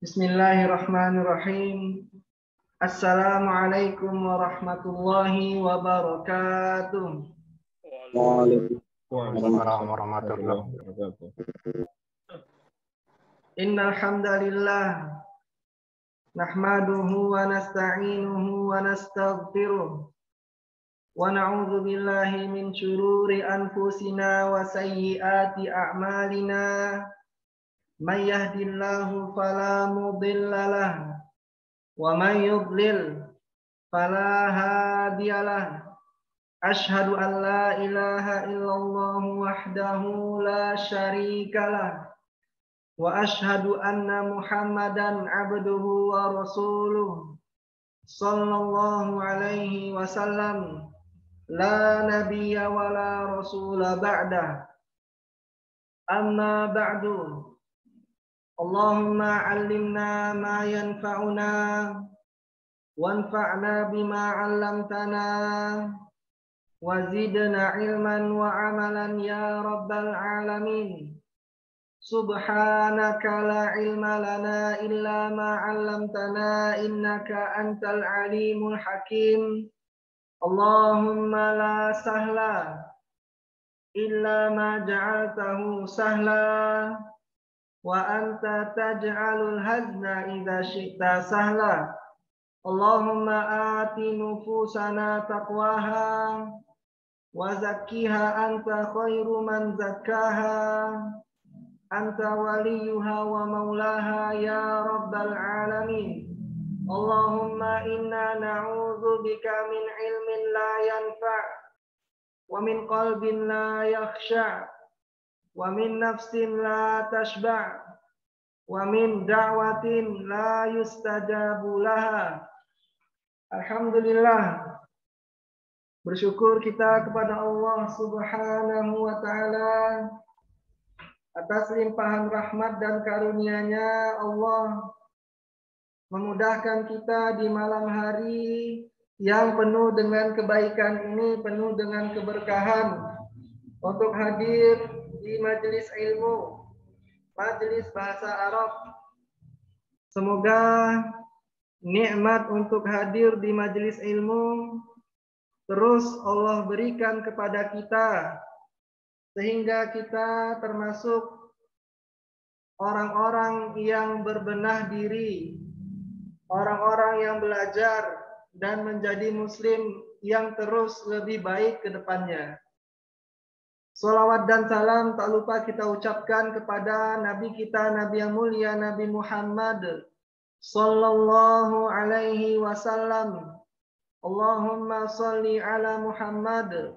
Bismillahirrahmanirrahim. Assalamualaikum warahmatullahi wabarakatuh. Waalaikumsalam warahmatullahi wabarakatuh. Innal hamdalillah nahmaduhu wa nasta'inuhu wa nastaghfiruh wa na'udzu billahi min syururi anfusina wa sayyiati a'malina. May yahdihillahu fala mudilla lahu wa may yudlil fala hadiyalah. Asyhadu an la ilaha illallah wahdahu la syarikalah wa asyhadu anna Muhammadan abduhu wa rasuluh sallallahu alaihi wasallam la nabiyya wa la rasula ba'da. Amma ba'du. Allahumma 'allimna ma yanfa'una wanfa'na bima 'allamtana wa zidna 'ilman wa 'amalan ya rabbal 'alamin. Subhanaka la 'ilma lana illa ma 'allamtana innaka antal 'alimul hakim. Allahumma la sahla illa ma ja'altahu sahla wa anta taj'alul hazna idza syi'ta sahla. Allahumma ati nufusana taqwaha wa zakkiha anta khairu man zakkaha anta waliyuha wa maulaha ya rabbal alamin. Allahumma inna na'udzu bika min ilmin la yanfa' wa min qalbin la yakhsha' wa min nafsin la tashba' wa min da'watin la yustajabu laha. Alhamdulillah, bersyukur kita kepada Allah Subhanahu wa ta'ala atas limpahan rahmat dan karunia-Nya. Allah memudahkan kita di malam hari yang penuh dengan kebaikan ini, penuh dengan keberkahan, untuk hadir di majelis ilmu, majelis bahasa Arab. Semoga nikmat untuk hadir di majelis ilmu terus Allah berikan kepada kita, sehingga kita termasuk orang-orang yang berbenah diri, orang-orang yang belajar dan menjadi muslim yang terus lebih baik ke depannya. Salawat dan salam tak lupa kita ucapkan kepada Nabi kita, Nabi yang mulia, Nabi Muhammad sallallahu alaihi wasallam. Allahumma salli ala Muhammad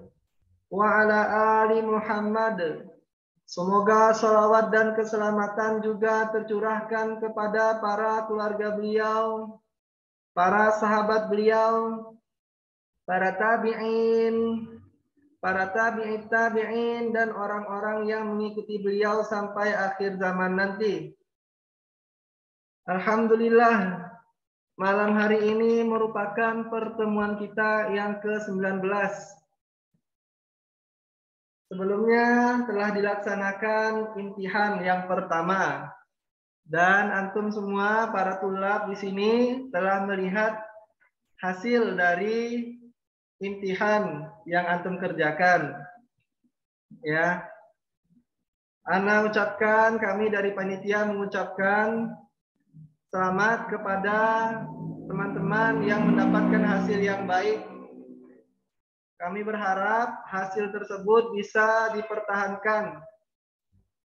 wa ala ali Muhammad. Semoga salawat dan keselamatan juga tercurahkan kepada para keluarga beliau, para sahabat beliau, para tabi'in, para tabi'in dan orang-orang yang mengikuti beliau sampai akhir zaman nanti. Alhamdulillah, malam hari ini merupakan pertemuan kita yang ke-19. Sebelumnya telah dilaksanakan imtihan yang pertama, dan antum semua para tulab di sini telah melihat hasil dari imtihan yang antum kerjakan. Ya, ana ucapkan, kami dari panitia mengucapkan selamat kepada teman-teman yang mendapatkan hasil yang baik. Kami berharap hasil tersebut bisa dipertahankan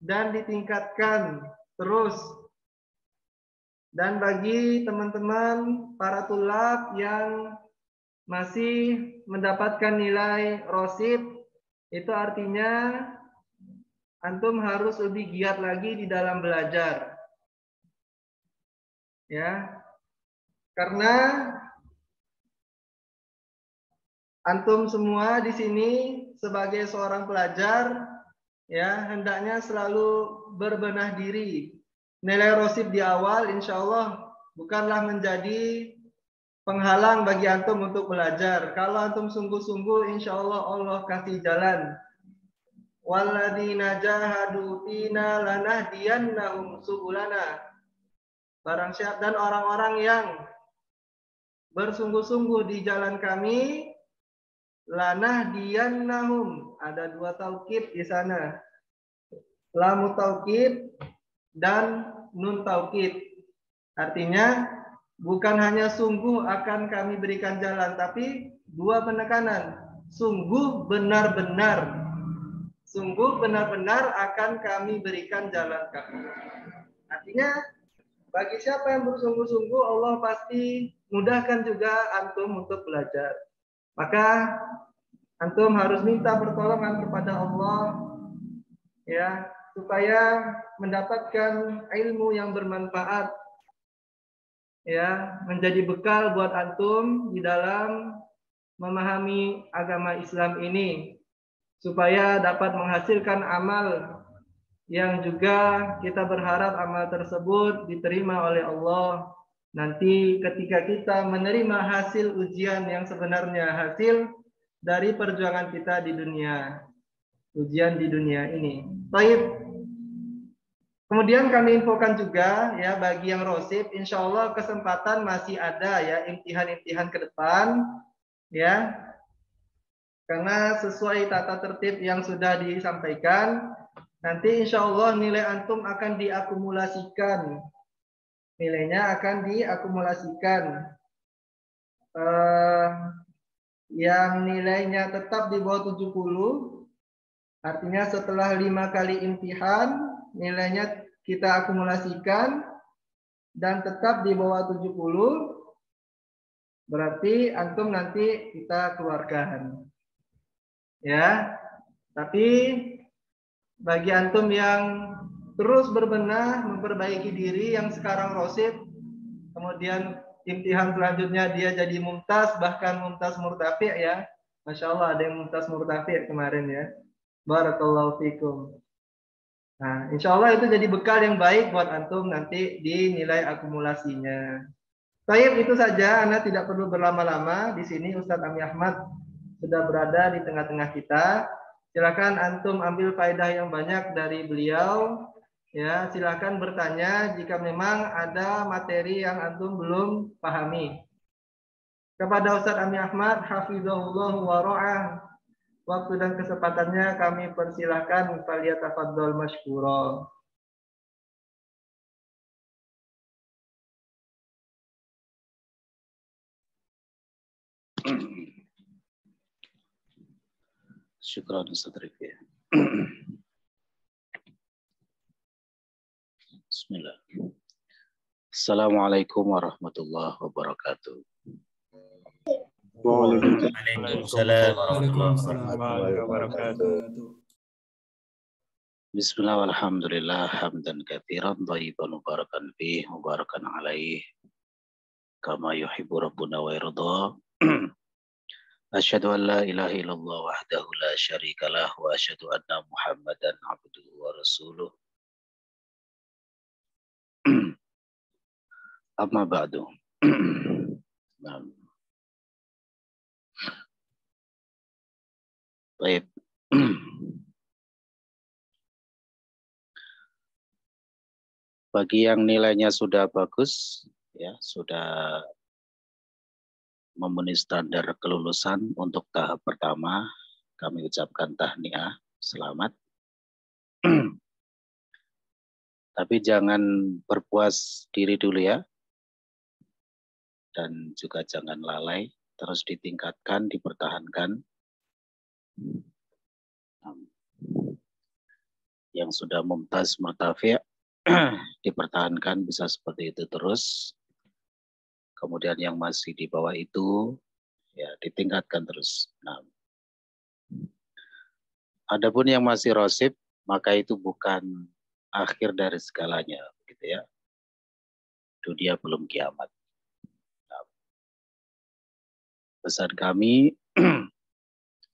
dan ditingkatkan terus. Dan bagi teman-teman para tulab yang masih mendapatkan nilai rosid, itu artinya antum harus lebih giat lagi di dalam belajar. Ya, karena antum semua di sini sebagai seorang pelajar, ya, hendaknya selalu berbenah diri. Nilai rosid di awal insya Allah bukanlah menjadi penghalang bagi antum untuk belajar. Kalau antum sungguh-sungguh, insya Allah Allah kasih jalan. Walladzina jahadu fina lanahdiyannahum subulana. barang siapa dan orang-orang yang bersungguh-sungguh di jalan kami, lanahdiyannahum, ada dua taukid di sana, lamu taukid dan nun taukid. Artinya bukan hanya sungguh akan kami berikan jalan, tapi dua penekanan, sungguh benar-benar, sungguh benar-benar akan kami berikan jalan kami. Artinya bagi siapa yang bersungguh-sungguh, Allah pasti mudahkan juga antum untuk belajar. Maka antum harus minta pertolongan kepada Allah, ya, supaya mendapatkan ilmu yang bermanfaat, ya, menjadi bekal buat antum di dalam memahami agama Islam ini, supaya dapat menghasilkan amal yang juga kita berharap amal tersebut diterima oleh Allah nanti ketika kita menerima hasil ujian yang sebenarnya hasil dari perjuangan kita di dunia, ujian di dunia ini. Baik. Kemudian kami infokan juga ya bagi yang rosib, insya Allah kesempatan masih ada ya imtihan-imtihan ke depan ya, karena sesuai tata tertib yang sudah disampaikan. Nanti insya Allah nilai antum akan diakumulasikan. Nilainya akan diakumulasikan. Yang nilainya tetap di bawah 70. Artinya setelah 5 kali imtihan, nilainya kita akumulasikan dan tetap di bawah 70. Berarti antum nanti kita keluarkan. Ya. Tapi bagi antum yang terus berbenah memperbaiki diri, yang sekarang rosib, kemudian imtihan selanjutnya dia jadi mumtaz, bahkan mumtaz murtafi ya. Masya Allah ada yang mumtaz murtafi kemarin ya. Barakallahu fikum. Nah, insya Allah itu jadi bekal yang baik buat antum nanti di nilai akumulasinya. Baik, itu saja. Anda tidak perlu berlama-lama. Di sini Ustadz Ami Ahmad sudah berada di tengah-tengah kita. Silakan antum ambil faedah yang banyak dari beliau. Ya, silakan bertanya jika memang ada materi yang antum belum pahami. Kepada Ustadz Ami Ahmad, hafizahullah wa ra'ah, waktu dan kesempatannya kami persilahkan, faliyatafaddal masykura. Syukran Ustaz Rifki. Bismillah. Assalamualaikum warahmatullahi wabarakatuh. Waalaikumsalam warahmatullahi wabarakatuh. Bismillah walhamdulillah hamdan katsiran thayyiban mubarakan fihi mubarakan alaihi kama yuhibbu rabbuna wa yarda. Asyhadu an la ilaha illallah wahdahu la syarika lah wa asyhadu anna Muhammadan abduhu wa rasuluh. Amma ba'du. Baik. Bagi yang nilainya sudah bagus, ya sudah memenuhi standar kelulusan untuk tahap pertama, kami ucapkan tahniah, selamat. Tapi jangan berpuas diri dulu ya, dan juga jangan lalai, terus ditingkatkan, dipertahankan. Yang sudah mumtaz murtafi' dipertahankan bisa seperti itu terus. Kemudian yang masih di bawah itu ya ditingkatkan terus. Nah, adapun yang masih rosib, maka itu bukan akhir dari segalanya, gitu ya. Dunia belum kiamat. Nah, pesan kami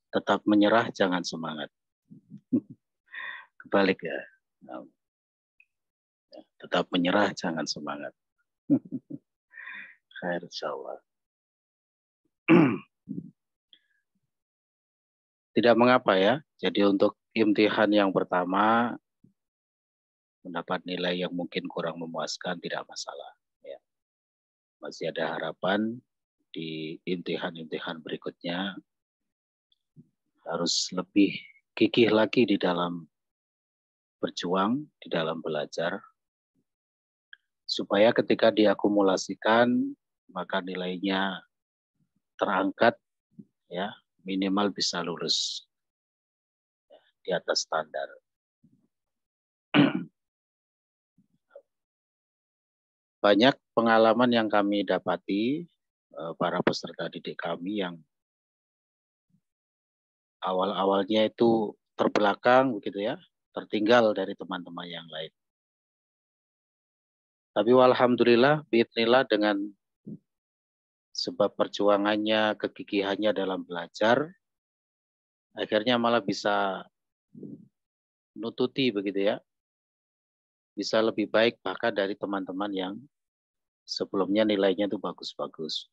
tetap menyerah, jangan semangat. Kebalik ya. Nah, tetap menyerah, jangan semangat. Khair insyaallah. Tidak mengapa ya. Jadi untuk imtihan yang pertama mendapat nilai yang mungkin kurang memuaskan tidak masalah. masih ada harapan di imtihan-imtihan berikutnya harus lebih gigih lagi di dalam berjuang, di dalam belajar, supaya ketika diakumulasikan maka nilainya terangkat, ya, minimal bisa lulus di atas standar. Banyak pengalaman yang kami dapati para peserta didik kami yang awal-awalnya itu terbelakang begitu ya, tertinggal dari teman-teman yang lain. Tapi alhamdulillah, biidznillah, dengan sebab perjuangannya, kegigihannya dalam belajar, akhirnya malah bisa nututi begitu ya, bisa lebih baik bahkan dari teman-teman yang sebelumnya nilainya itu bagus-bagus.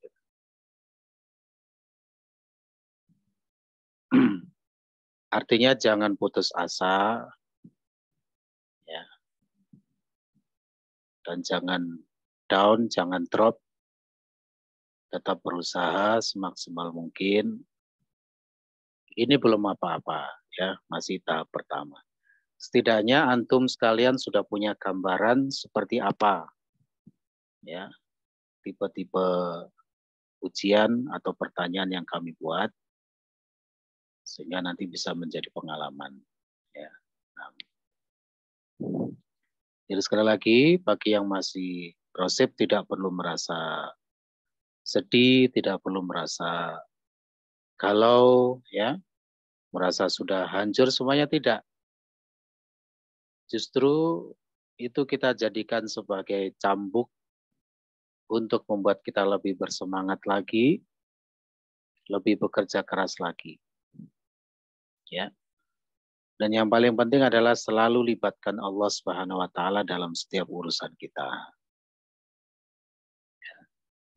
Artinya jangan putus asa, ya, dan jangan down, jangan drop, tetap berusaha semaksimal mungkin. Ini belum apa-apa, ya, masih tahap pertama. Setidaknya antum sekalian sudah punya gambaran seperti apa, ya, tipe-tipe ujian atau pertanyaan yang kami buat, sehingga nanti bisa menjadi pengalaman. Ya. Nah. Jadi sekali lagi, bagi yang masih prosip tidak perlu merasa sedih, tidak perlu merasa galau, ya, merasa sudah hancur, semuanya tidak. Justru itu kita jadikan sebagai cambuk untuk membuat kita lebih bersemangat lagi, lebih bekerja keras lagi. Ya. Dan yang paling penting adalah selalu libatkan Allah Subhanahu wa taala dalam setiap urusan kita.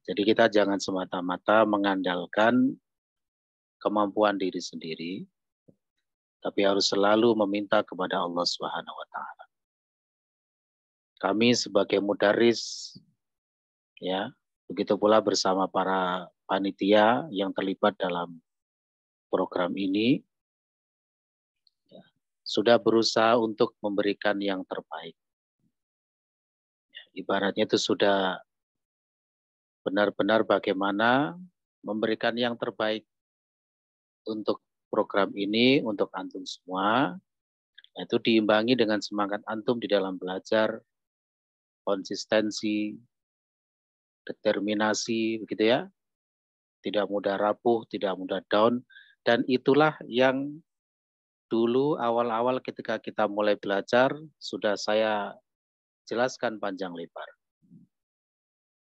Jadi kita jangan semata-mata mengandalkan kemampuan diri sendiri, tapi harus selalu meminta kepada Allah Subhanahu wa taala. Kami sebagai mudaris, ya, begitu pula bersama para panitia yang terlibat dalam program ini, sudah berusaha untuk memberikan yang terbaik. Ibaratnya itu sudah benar-benar bagaimana memberikan yang terbaik untuk program ini, untuk antum semua. Itu diimbangi dengan semangat antum di dalam belajar, konsistensi, determinasi, begitu ya. Tidak mudah rapuh, tidak mudah down. Dan itulah yang dulu awal-awal ketika kita mulai belajar, sudah saya jelaskan panjang lebar.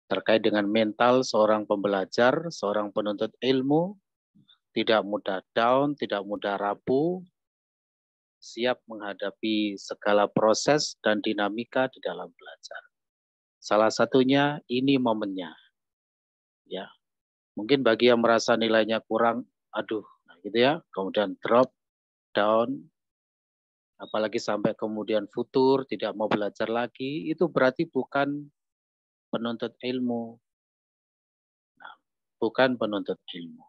Terkait dengan mental seorang pembelajar, seorang penuntut ilmu, tidak mudah down, tidak mudah rapuh, siap menghadapi segala proses dan dinamika di dalam belajar. Salah satunya ini momennya. Ya. Mungkin bagi yang merasa nilainya kurang, aduh, nah gitu ya, kemudian drop, down, apalagi sampai kemudian futur, tidak mau belajar lagi, itu berarti bukan penuntut ilmu. Nah, bukan penuntut ilmu.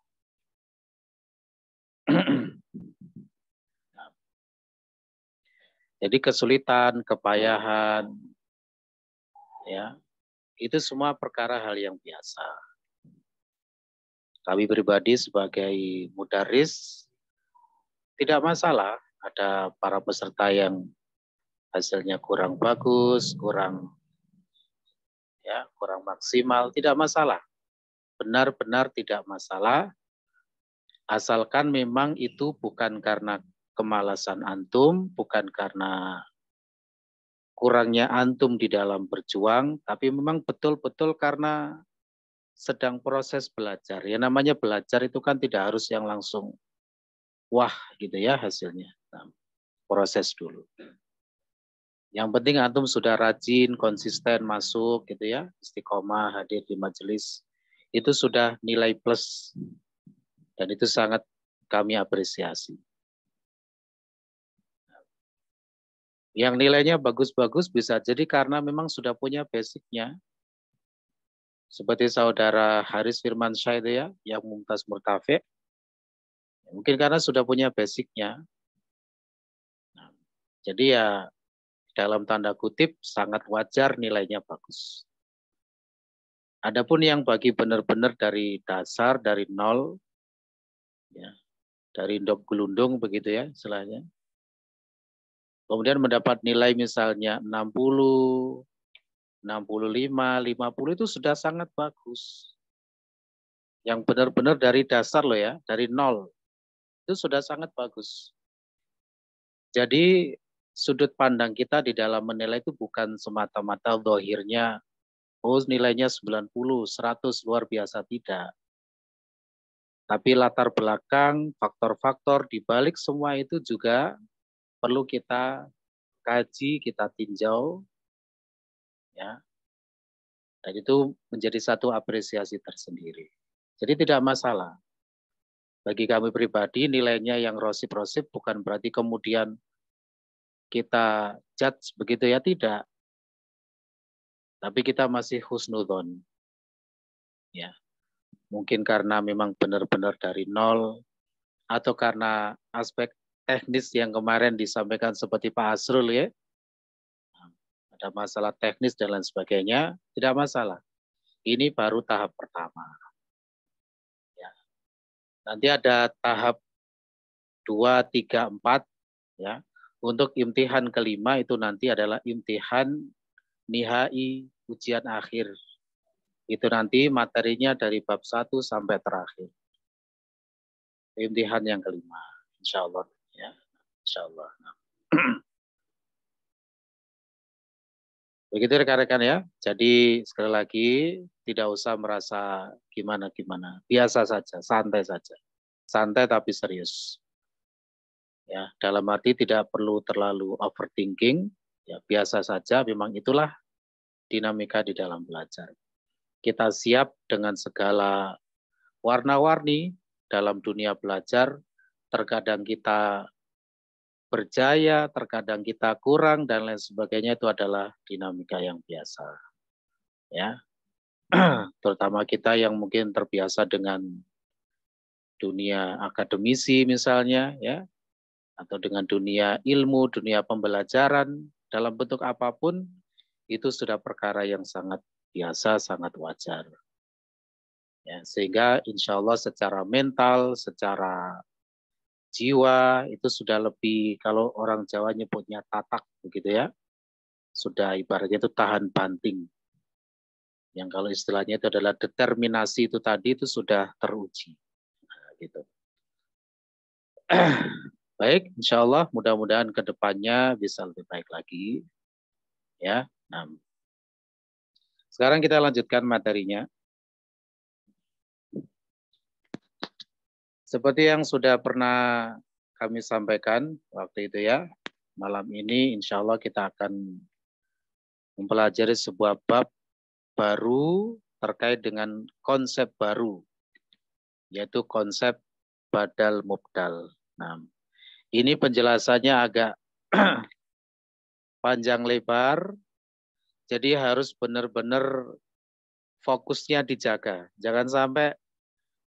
Nah, jadi kesulitan, kepayahan, ya, itu semua perkara hal yang biasa. Kami pribadi sebagai mudaris tidak masalah ada para peserta yang hasilnya kurang bagus, kurang maksimal, tidak masalah. Benar-benar tidak masalah, asalkan memang itu bukan karena kemalasan antum, bukan karena kurangnya antum di dalam berjuang, tapi memang betul-betul karena sedang proses belajar. Ya namanya belajar itu kan tidak harus yang langsung wah gitu ya hasilnya. Nah, proses dulu. Yang penting antum sudah rajin, konsisten masuk gitu ya, istiqomah, hadir di majelis, itu sudah nilai plus. Dan itu sangat kami apresiasi. Yang nilainya bagus-bagus bisa jadi karena memang sudah punya basicnya. Seperti saudara Haris Firmansyah itu ya, yang mumtaz murtafi. Mungkin karena sudah punya basicnya. Nah, jadi ya dalam tanda kutip sangat wajar nilainya bagus. Adapun yang bagi benar-benar dari dasar, dari nol, ya, dari ndok gelundung begitu ya istilahnya. Kemudian mendapat nilai misalnya 60, 65, 50 itu sudah sangat bagus. Yang benar-benar dari dasar loh ya, dari nol. Itu sudah sangat bagus. Jadi sudut pandang kita di dalam menilai itu bukan semata-mata zahirnya, oh nilainya 90, 100, luar biasa, tidak. Tapi latar belakang, faktor-faktor di balik semua itu juga perlu kita kaji, kita tinjau, ya. Dan itu menjadi satu apresiasi tersendiri. Jadi tidak masalah. Bagi kami pribadi nilainya yang rosip-rosip bukan berarti kemudian kita judge begitu ya, tidak. Tapi kita masih husnudzon. Ya. Mungkin karena memang benar-benar dari nol atau karena aspek teknis yang kemarin disampaikan seperti Pak Asrul ya. Ada masalah teknis dan lain sebagainya, tidak masalah. Ini baru tahap pertama. Ya. Nanti ada tahap 2, 3, 4 ya. Untuk imtihan kelima itu nanti adalah imtihan nihai, ujian akhir. Itu nanti materinya dari bab 1 sampai terakhir. Imtihan yang kelima, insya Allah ya, insya Allah. Begitu rekan-rekan ya. Jadi sekali lagi tidak usah merasa gimana-gimana. Biasa saja, santai saja. Santai tapi serius. Ya, dalam arti tidak perlu terlalu overthinking. Ya, biasa saja, memang itulah dinamika di dalam belajar. Kita siap dengan segala warna-warni dalam dunia belajar. Terkadang kita berjaya, terkadang kita kurang, dan lain sebagainya. Itu adalah dinamika yang biasa. Ya, terutama kita yang mungkin terbiasa dengan dunia akademisi misalnya, ya, atau dengan dunia ilmu, dunia pembelajaran dalam bentuk apapun, itu sudah perkara yang sangat biasa, sangat wajar. Ya, sehingga insya Allah secara mental, secara jiwa itu sudah lebih, kalau orang Jawa nyebutnya tatak begitu ya, sudah ibaratnya itu tahan banting. Yang kalau istilahnya itu adalah determinasi itu tadi itu sudah teruji. Nah, gitu. Baik, insya Allah mudah-mudahan ke depannya bisa lebih baik lagi. Ya, nah. Sekarang kita lanjutkan materinya. Seperti yang sudah pernah kami sampaikan waktu itu ya, malam ini insya Allah kita akan mempelajari sebuah bab baru terkait dengan konsep baru, yaitu konsep badal mubdal. Nah, ini penjelasannya agak panjang lebar, jadi harus benar-benar fokusnya dijaga. Jangan sampai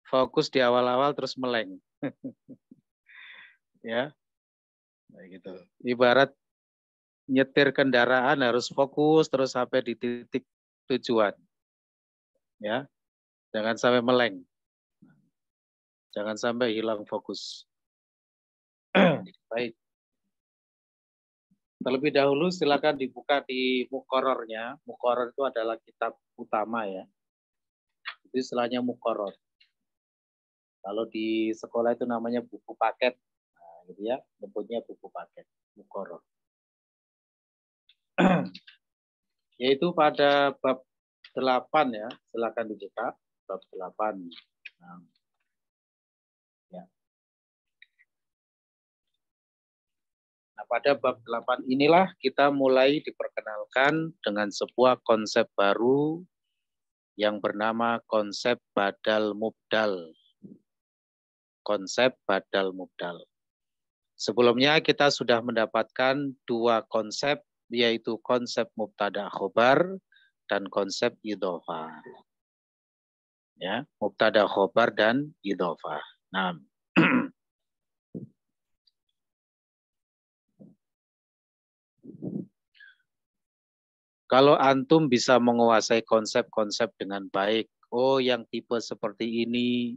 fokus di awal-awal terus meleng. Ya, nah, gitu. Ibarat nyetir kendaraan harus fokus terus sampai di titik tujuan. Ya, jangan sampai meleng. Jangan sampai hilang fokus. Baik. Terlebih dahulu silakan dibuka di muqarrarnya. Muqarrar itu adalah kitab utama ya. Itu istilahnya muqarrar. Kalau di sekolah itu namanya buku paket. Nah, gitu ya, nyebutnya buku paket, muqarrar. Yaitu pada bab 8 ya, silakan dibuka bab 8. Nah, ya. Nah, pada bab 8 inilah kita mulai diperkenalkan dengan sebuah konsep baru yang bernama konsep badal mubdal. Konsep badal mubdal. Sebelumnya kita sudah mendapatkan dua konsep, yaitu konsep mubtada khobar dan konsep idhofah. Ya, mubtada, khobar, dan idhofah. Nah, kalau antum bisa menguasai konsep-konsep dengan baik, oh yang tipe seperti ini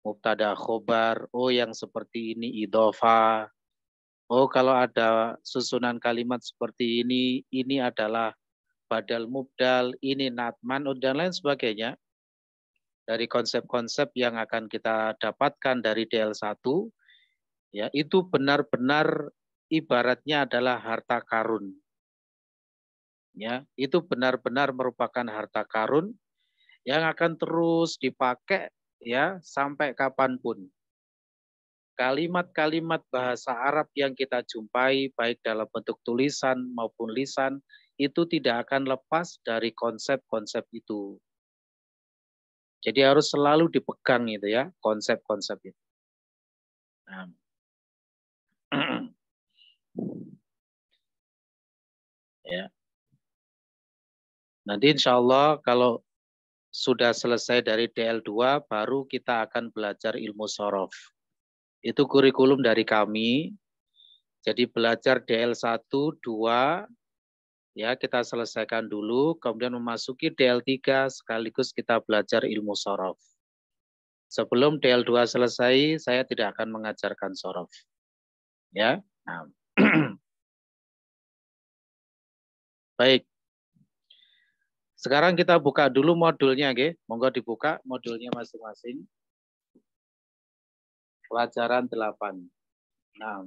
mubtada khobar, oh yang seperti ini idhofah, oh kalau ada susunan kalimat seperti ini adalah badal mubdal, ini natman, dan lain sebagainya. Dari konsep-konsep yang akan kita dapatkan dari DL1, ya itu benar-benar ibaratnya adalah harta karun. Ya, itu benar-benar merupakan harta karun yang akan terus dipakai ya sampai kapanpun. Kalimat-kalimat bahasa Arab yang kita jumpai baik dalam bentuk tulisan maupun lisan itu tidak akan lepas dari konsep-konsep itu. Jadi harus selalu dipegang itu ya, konsep-konsep itu. Nah. Ya. Nanti insya Allah kalau sudah selesai dari DL2 baru kita akan belajar ilmu sorof. Itu kurikulum dari kami. Jadi belajar DL1, 2, ya kita selesaikan dulu, kemudian memasuki DL3 sekaligus kita belajar ilmu sorof. Sebelum DL2 selesai, saya tidak akan mengajarkan sorof. Ya, nah. Baik. Sekarang kita buka dulu modulnya, nggih. Monggo dibuka modulnya masing-masing. Pelajaran 8. Nah.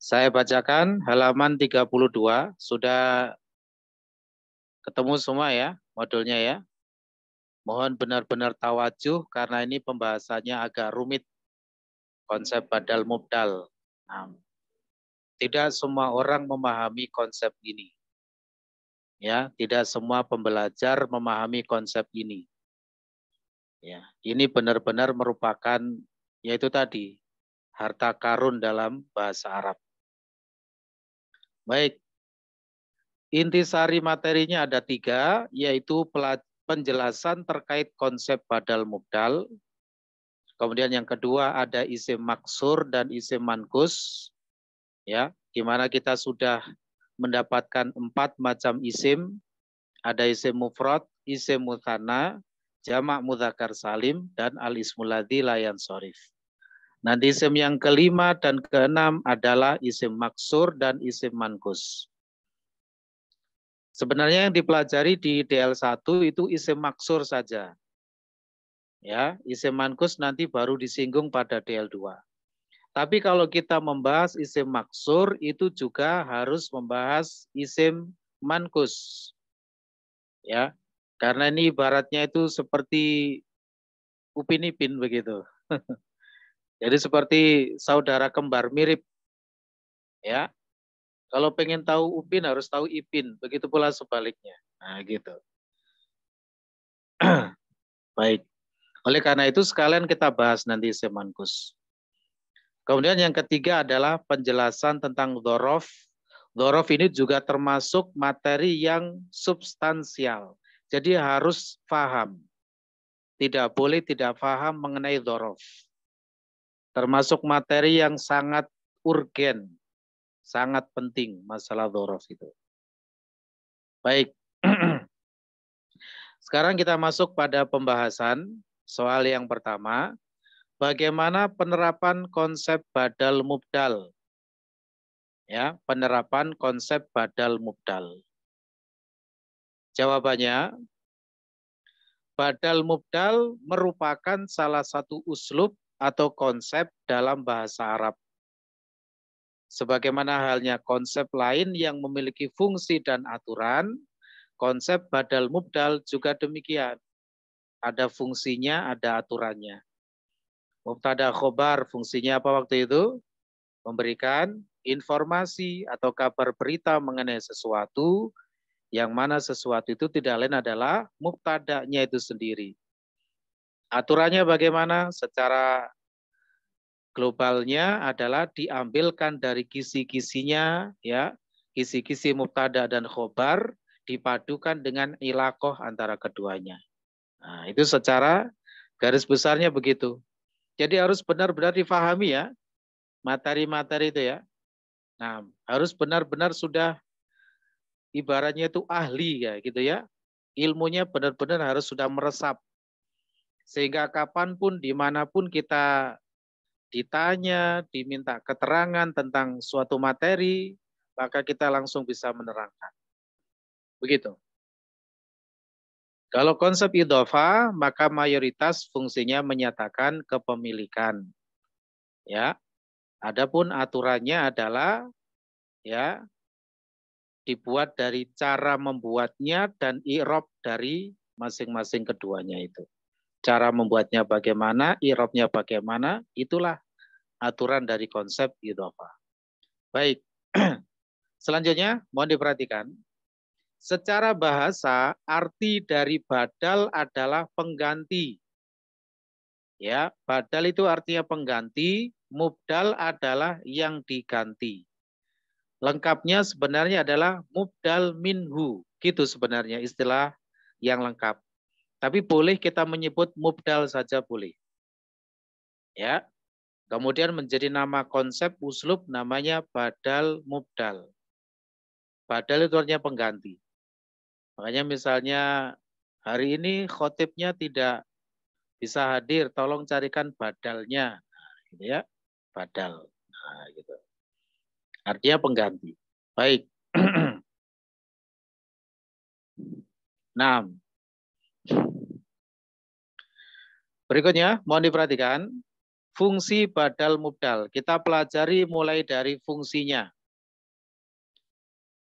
Saya bacakan halaman 32. Sudah ketemu semua ya modulnya ya. Mohon benar-benar tawajuh karena ini pembahasannya agak rumit. Konsep badal mubdal. Nah, tidak semua orang memahami konsep ini. Ya, tidak semua pembelajar memahami konsep ini. Ya, ini benar-benar merupakan yaitu tadi harta karun dalam bahasa Arab. Baik, intisari materinya ada 3, yaitu penjelasan terkait konsep badal mubdal. Kemudian yang kedua ada isim maksur dan isim mankus, ya, di mana kita sudah mendapatkan 4 macam isim. Ada isim mufrad, isim mutsanna, jamak mudzakkar salim, dan al-ismul ladzi la yansharif. Nanti isim yang kelima dan keenam adalah isim maksur dan isim mankus. Sebenarnya yang dipelajari di DL1 itu isim maksur saja. Ya, isim mankus nanti baru disinggung pada DL2. Tapi kalau kita membahas isim maksur itu juga harus membahas isim mankus. Ya, karena ini ibaratnya itu seperti Upin Ipin begitu. Jadi seperti saudara kembar mirip. Ya. Kalau pengen tahu Upin harus tahu Ipin, begitu pula sebaliknya. Nah, gitu. Baik. Oleh karena itu sekalian kita bahas nanti isim mankus. Kemudian yang ketiga adalah penjelasan tentang dzaraf. Dzaraf ini juga termasuk materi yang substansial. Jadi harus paham. Tidak boleh tidak paham mengenai dzaraf. Termasuk materi yang sangat urgen, sangat penting masalah dzaraf itu. Baik. Sekarang kita masuk pada pembahasan soal yang pertama. Bagaimana penerapan konsep badal mubdal? Ya, penerapan konsep badal mubdal. Jawabannya, badal mubdal merupakan salah satu uslub atau konsep dalam bahasa Arab. Sebagaimana halnya konsep lain yang memiliki fungsi dan aturan, konsep badal mubdal juga demikian. Ada fungsinya, ada aturannya. Mubtada khobar fungsinya apa waktu itu? Memberikan informasi atau kabar berita mengenai sesuatu, yang mana sesuatu itu tidak lain adalah mubtadanya itu sendiri. Aturannya bagaimana? Secara Globalnya adalah diambilkan dari kisi-kisinya, ya, kisi-kisi mubtada dan khobar dipadukan dengan ilaqoh antara keduanya. Nah, itu secara garis besarnya begitu. Jadi harus benar-benar difahami ya, materi-materi itu ya. Nah, harus benar-benar sudah ibaratnya itu ahli ya gitu ya. Ilmunya benar-benar harus sudah meresap. Sehingga kapanpun, dimanapun kita ditanya, diminta keterangan tentang suatu materi, maka kita langsung bisa menerangkan. Begitu. Kalau konsep idhofah, maka mayoritas fungsinya menyatakan kepemilikan. Ya. Adapun aturannya adalah ya dibuat dari cara membuatnya dan i'rab dari masing-masing keduanya itu. Cara membuatnya bagaimana, i'rabnya bagaimana, itulah aturan dari konsep idhofah. Baik. Selanjutnya mohon diperhatikan. Secara bahasa arti dari badal adalah pengganti. Ya, badal itu artinya pengganti, mubdal adalah yang diganti. Lengkapnya sebenarnya adalah mubdal minhu. Gitu sebenarnya istilah yang lengkap. Tapi boleh kita menyebut mubdal saja boleh. Ya. Kemudian menjadi nama konsep uslub namanya badal mubdal. Badal itu artinya pengganti. Makanya misalnya hari ini khotibnya tidak bisa hadir, tolong carikan badalnya. Nah, gitu ya. Badal. Nah, gitu. Artinya pengganti. Baik. 6. Berikutnya, mohon diperhatikan. Fungsi badal mubdal. Kita pelajari mulai dari fungsinya.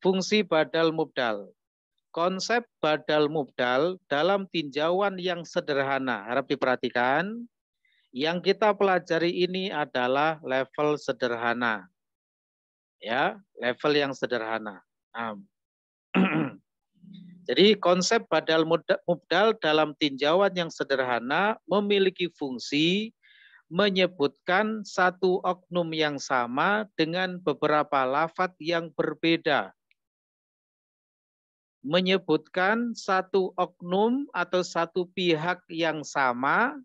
Fungsi badal mubdal. Konsep badal mubdal dalam tinjauan yang sederhana. Harap diperhatikan. Yang kita pelajari ini adalah level sederhana. Ya, level yang sederhana. Jadi konsep badal mubdal dalam tinjauan yang sederhana memiliki fungsi menyebutkan satu oknum yang sama dengan beberapa lafadz yang berbeda. Menyebutkan satu oknum atau satu pihak yang sama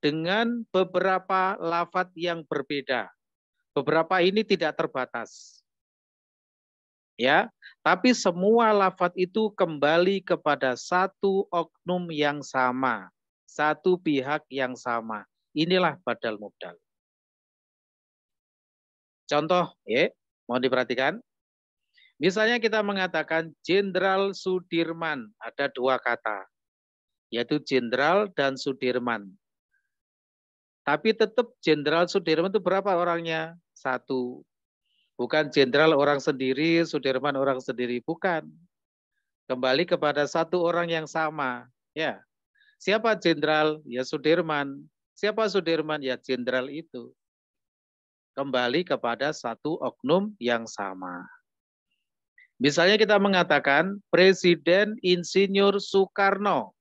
dengan beberapa lafadz yang berbeda. Beberapa ini tidak terbatas. Ya, tapi semua lafadz itu kembali kepada satu oknum yang sama, satu pihak yang sama. Inilah badal mubdal. Contoh, ya, mohon diperhatikan. Misalnya kita mengatakan Jenderal Sudirman, ada dua kata, yaitu Jenderal dan Sudirman. Tapi tetap Jenderal Sudirman itu berapa orangnya? Satu. Bukan jenderal orang sendiri, Sudirman orang sendiri, bukan. Kembali kepada satu orang yang sama. Ya, siapa jenderal? Ya Sudirman. Siapa Sudirman? Ya jenderal itu. Kembali kepada satu oknum yang sama. Misalnya kita mengatakan Presiden Insinyur Soekarno.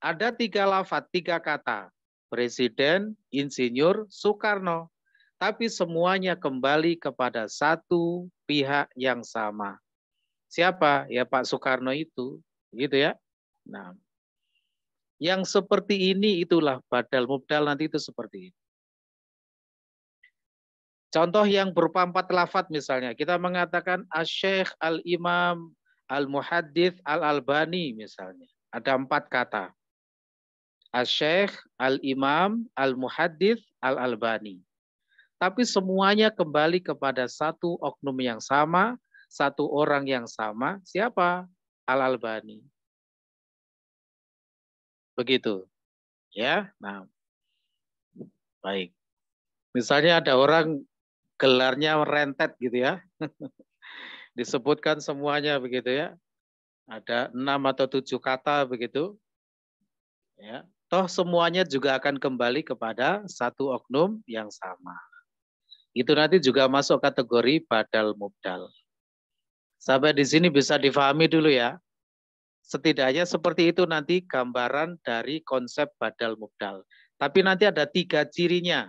Ada tiga lafadz, tiga kata. Presiden Insinyur Soekarno. Tapi semuanya kembali kepada satu pihak yang sama. Siapa? Ya Pak Soekarno itu. Gitu ya. Nah, yang seperti ini itulah badal mubdal nanti itu seperti ini. Contoh yang berupa 4 lafadz misalnya. Kita mengatakan Asy-Syaikh Al-Imam Al-Muhaddits Al-Albani misalnya. Ada 4 kata. Asy-Syaikh Al-Imam Al-Muhaddits Al-Albani. Tapi semuanya kembali kepada satu oknum yang sama, satu orang yang sama. Siapa? Al-Albani. Begitu. Ya, nah. Baik. Misalnya ada orang gelarnya rentet gitu ya. Disebutkan semuanya begitu ya. Ada 6 atau 7 kata begitu. Ya. Toh semuanya juga akan kembali kepada satu oknum yang sama. Itu nanti juga masuk kategori badal mubdal. Sampai di sini bisa difahami dulu ya. Setidaknya seperti itu nanti gambaran dari konsep badal mubdal. Tapi nanti ada 3 cirinya.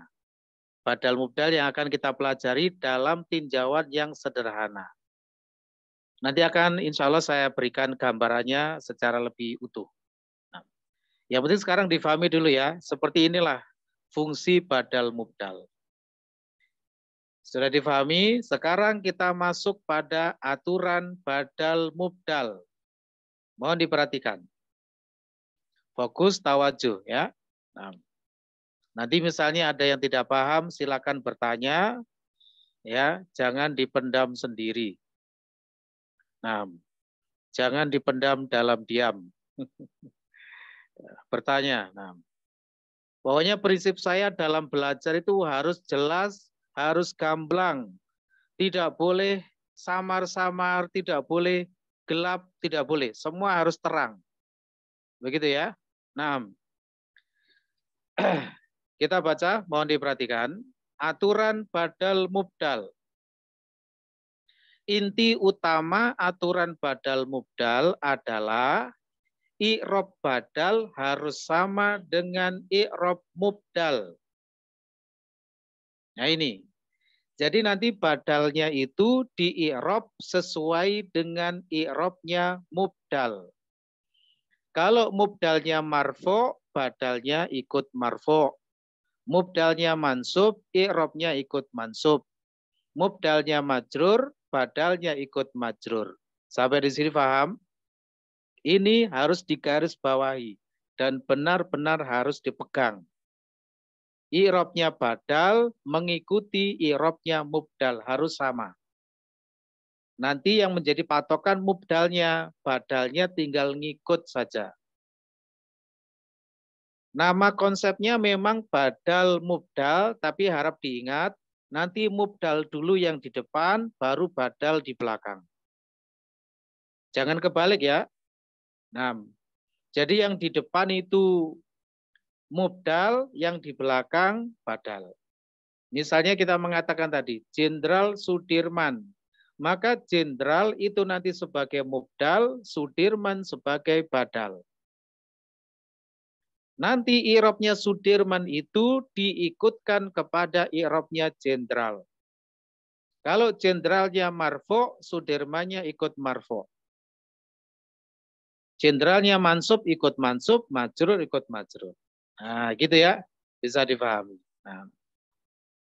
badal mubdal yang akan kita pelajari dalam tinjauan yang sederhana. Nanti akan insya Allah saya berikan gambarannya secara lebih utuh. Nah, yang penting sekarang difahami dulu ya, seperti inilah fungsi badal mubdal. Sudah difahami, sekarang kita masuk pada aturan badal mubdal. Mohon diperhatikan. Fokus tawajuh ya. Nah, nanti misalnya ada yang tidak paham, silakan bertanya. Ya, jangan dipendam sendiri. Nah, jangan dipendam dalam diam. Bertanya. Nah, pokoknya prinsip saya dalam belajar itu harus jelas, harus gamblang. Tidak boleh samar-samar, tidak boleh gelap, tidak boleh. Semua harus terang. Begitu ya. Nah, kita baca, mohon diperhatikan. Aturan badal mubdal. Inti utama aturan badal mubdal adalah i'rob badal harus sama dengan i'rob mubdal. Nah ini. Jadi nanti badalnya itu di i'rob sesuai dengan i'robnya mubdal. Kalau mubdalnya marfo, badalnya ikut marfo. Mubdalnya mansub, i'robnya ikut mansub. Mubdalnya majrur, badalnya ikut majrur. Sampai di sini paham? Ini harus digarisbawahi dan benar-benar harus dipegang. I'robnya badal mengikuti i'robnya mubdal, harus sama. Nanti yang menjadi patokan mubdalnya, badalnya tinggal ngikut saja. Nama konsepnya memang badal mubdal, tapi harap diingat, nanti mubdal dulu yang di depan, baru badal di belakang. Jangan kebalik ya. Nah, jadi yang di depan itu mubdal, yang di belakang badal. Misalnya kita mengatakan tadi, Jenderal Sudirman. Maka jenderal itu nanti sebagai mubdal, Sudirman sebagai badal. Nanti i'robnya Sudirman itu diikutkan kepada i'robnya jenderal. Kalau jenderalnya marfo, Sudirmannya ikut marfo. Jenderalnya mansub ikut mansub, majrur ikut majrur. Nah, gitu ya. Bisa dipahami. Nah,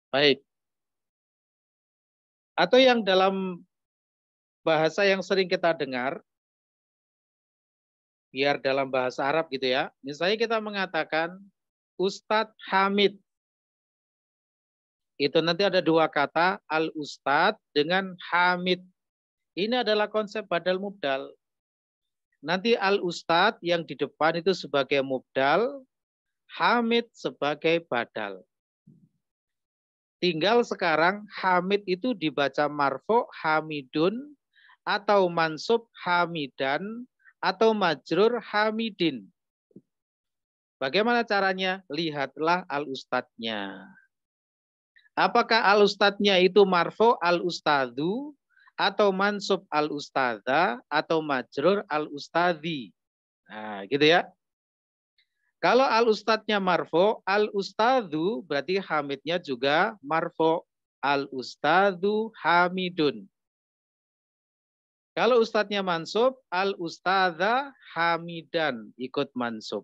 baik. Atau yang dalam bahasa yang sering kita dengar, biar dalam bahasa Arab gitu ya. Misalnya kita mengatakan Ustadz Hamid. Itu nanti ada dua kata, al-Ustadz dengan Hamid. Ini adalah konsep badal mubdal. Nanti al-Ustadz yang di depan itu sebagai mubdal, Hamid sebagai badal. Tinggal sekarang Hamid itu dibaca marfo Hamidun, atau mansub Hamidan, atau majrur Hamidin. Bagaimana caranya? Lihatlah al-ustadznya. Apakah al-ustadznya itu marfo al-ustadzu, atau mansub al-ustadza, atau majrur al-ustadzi. Nah, gitu ya. Kalau al-ustadznya marfo, al-ustadzu berarti hamidnya juga marfo. Al-ustadzu hamidun. Kalau ustadznya mansub, al-ustadza hamidan, ikut mansub.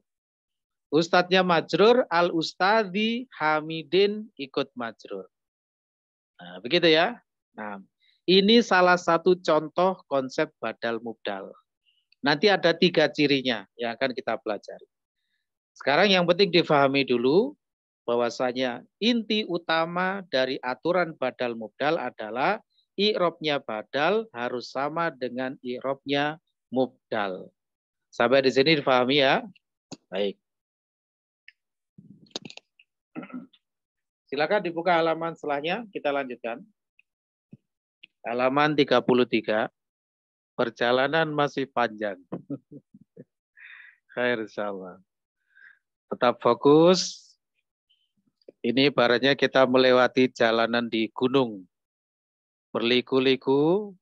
Ustadznya majrur, al-ustadzi hamidin, ikut majrur. Nah, begitu ya. Nah, ini salah satu contoh konsep badal mubdal. Nanti ada 3 cirinya yang akan kita pelajari. Sekarang yang penting difahami dulu bahwasanya inti utama dari aturan badal mubdal adalah i'robnya badal harus sama dengan i'robnya mubdal. Sampai di sini difahami ya? Baik. Silakan dibuka halaman setelahnya, kita lanjutkan. Halaman 33. Perjalanan masih panjang. Khair insyaallah. Tetap fokus. Ini ibaratnya kita melewati jalanan di gunung. Berliku-liku,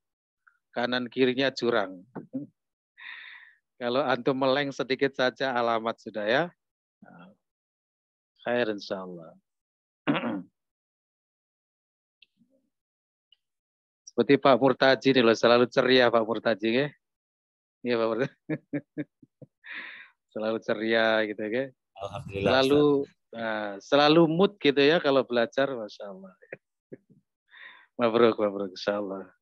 kanan kirinya jurang. Kalau antum meleng sedikit saja alamat sudah ya. Khair insyaallah. Seperti Pak Murtaji nih loh, selalu ceria Pak Murtaji ya. Iya Pak Murtaji. Selalu ceria gitu ya. Alhamdulillah. Selalu mood gitu ya kalau belajar, Masya Allah. Mabruk, Insya Allah.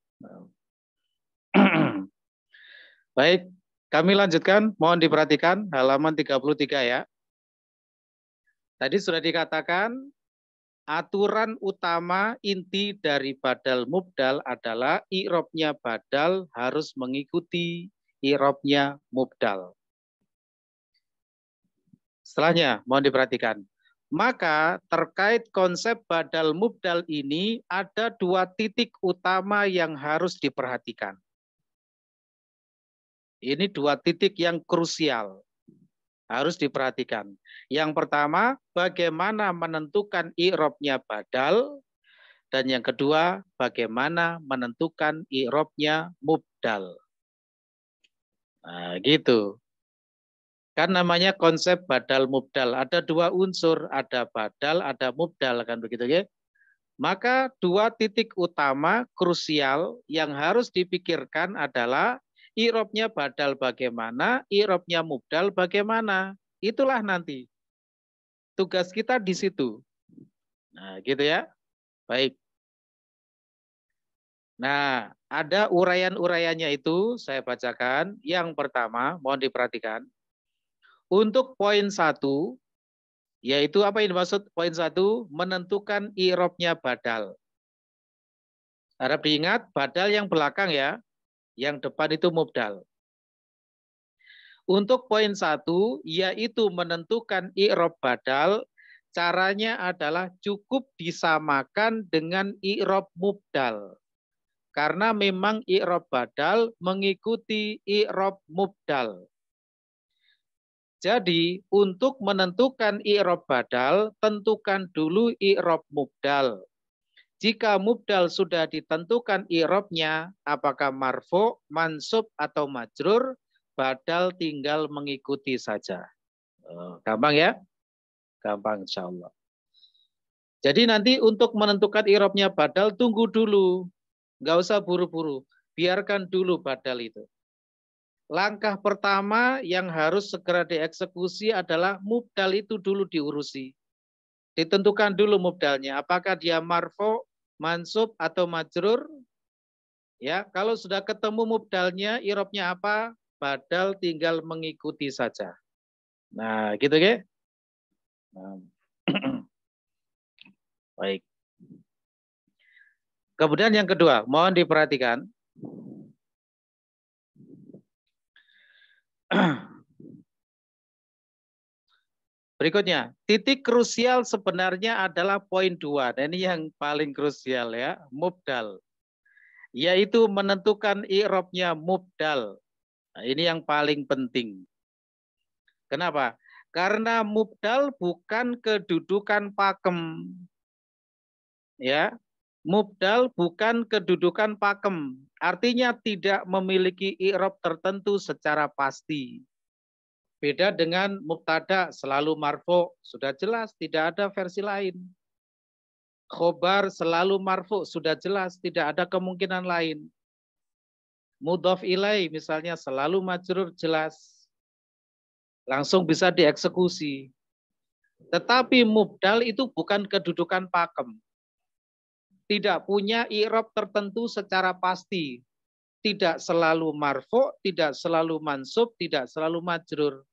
Baik, kami lanjutkan. Mohon diperhatikan halaman 33 ya. Tadi sudah dikatakan aturan utama inti dari badal mubdal adalah i'robnya badal harus mengikuti i'robnya mubdal. Setelahnya, mohon diperhatikan. Maka terkait konsep badal mubdal ini ada dua titik utama yang harus diperhatikan. Ini dua titik yang krusial. Harus diperhatikan. Yang pertama, bagaimana menentukan i'robnya badal. Dan yang kedua, bagaimana menentukan i'robnya mubdal. Nah, gitu. Kan namanya konsep badal mubdal. Ada dua unsur, ada badal, ada mubdal, kan begitu ya. Maka dua titik utama krusial yang harus dipikirkan adalah i'robnya badal bagaimana, i'robnya mubdal bagaimana. Itulah nanti tugas kita di situ. Nah, gitu ya. Baik. Nah, ada uraian-uraiannya itu saya bacakan. Yang pertama, mohon diperhatikan. Untuk poin 1, yaitu apa yang dimaksud poin 1? Menentukan i'robnya badal. Harap diingat, badal yang belakang ya. Yang depan itu mubdal. Untuk poin 1, yaitu menentukan i'rob badal, caranya adalah cukup disamakan dengan i'rob mubdal. Karena memang i'rob badal mengikuti i'rob mubdal. Jadi, untuk menentukan i'rob badal, tentukan dulu i'rob mubdal. Jika mubdal sudah ditentukan i'robnya, apakah marfu, mansub, atau majrur, badal tinggal mengikuti saja. Gampang ya? Gampang insya Allah. Jadi nanti untuk menentukan i'robnya badal, tunggu dulu. Nggak usah buru-buru. Biarkan dulu badal itu. Langkah pertama yang harus segera dieksekusi adalah mubdal itu dulu diurusi. Ditentukan dulu mubdalnya. Apakah dia marfu, mansub, atau majrur? Ya, kalau sudah ketemu mubdalnya, i'robnya apa? Badal tinggal mengikuti saja. Nah, gitu ya. Nah. Baik. Kemudian yang kedua, mohon diperhatikan. Berikutnya, titik krusial sebenarnya adalah poin 2. Dan ini yang paling krusial ya, mubdal. Yaitu menentukan i'robnya mubdal. Nah, ini yang paling penting. Kenapa? Karena mubdal bukan kedudukan pakem. Ya, mubdal bukan kedudukan pakem. Artinya tidak memiliki i'rob tertentu secara pasti. Beda dengan mubtada selalu marfu, sudah jelas tidak ada versi lain. Khobar selalu marfu, sudah jelas tidak ada kemungkinan lain. Mudhof ilai misalnya selalu majrur, jelas. Langsung bisa dieksekusi. Tetapi mubdal itu bukan kedudukan pakem. Tidak punya i'rob tertentu secara pasti. Tidak selalu marfu, tidak selalu mansub, tidak selalu majrur.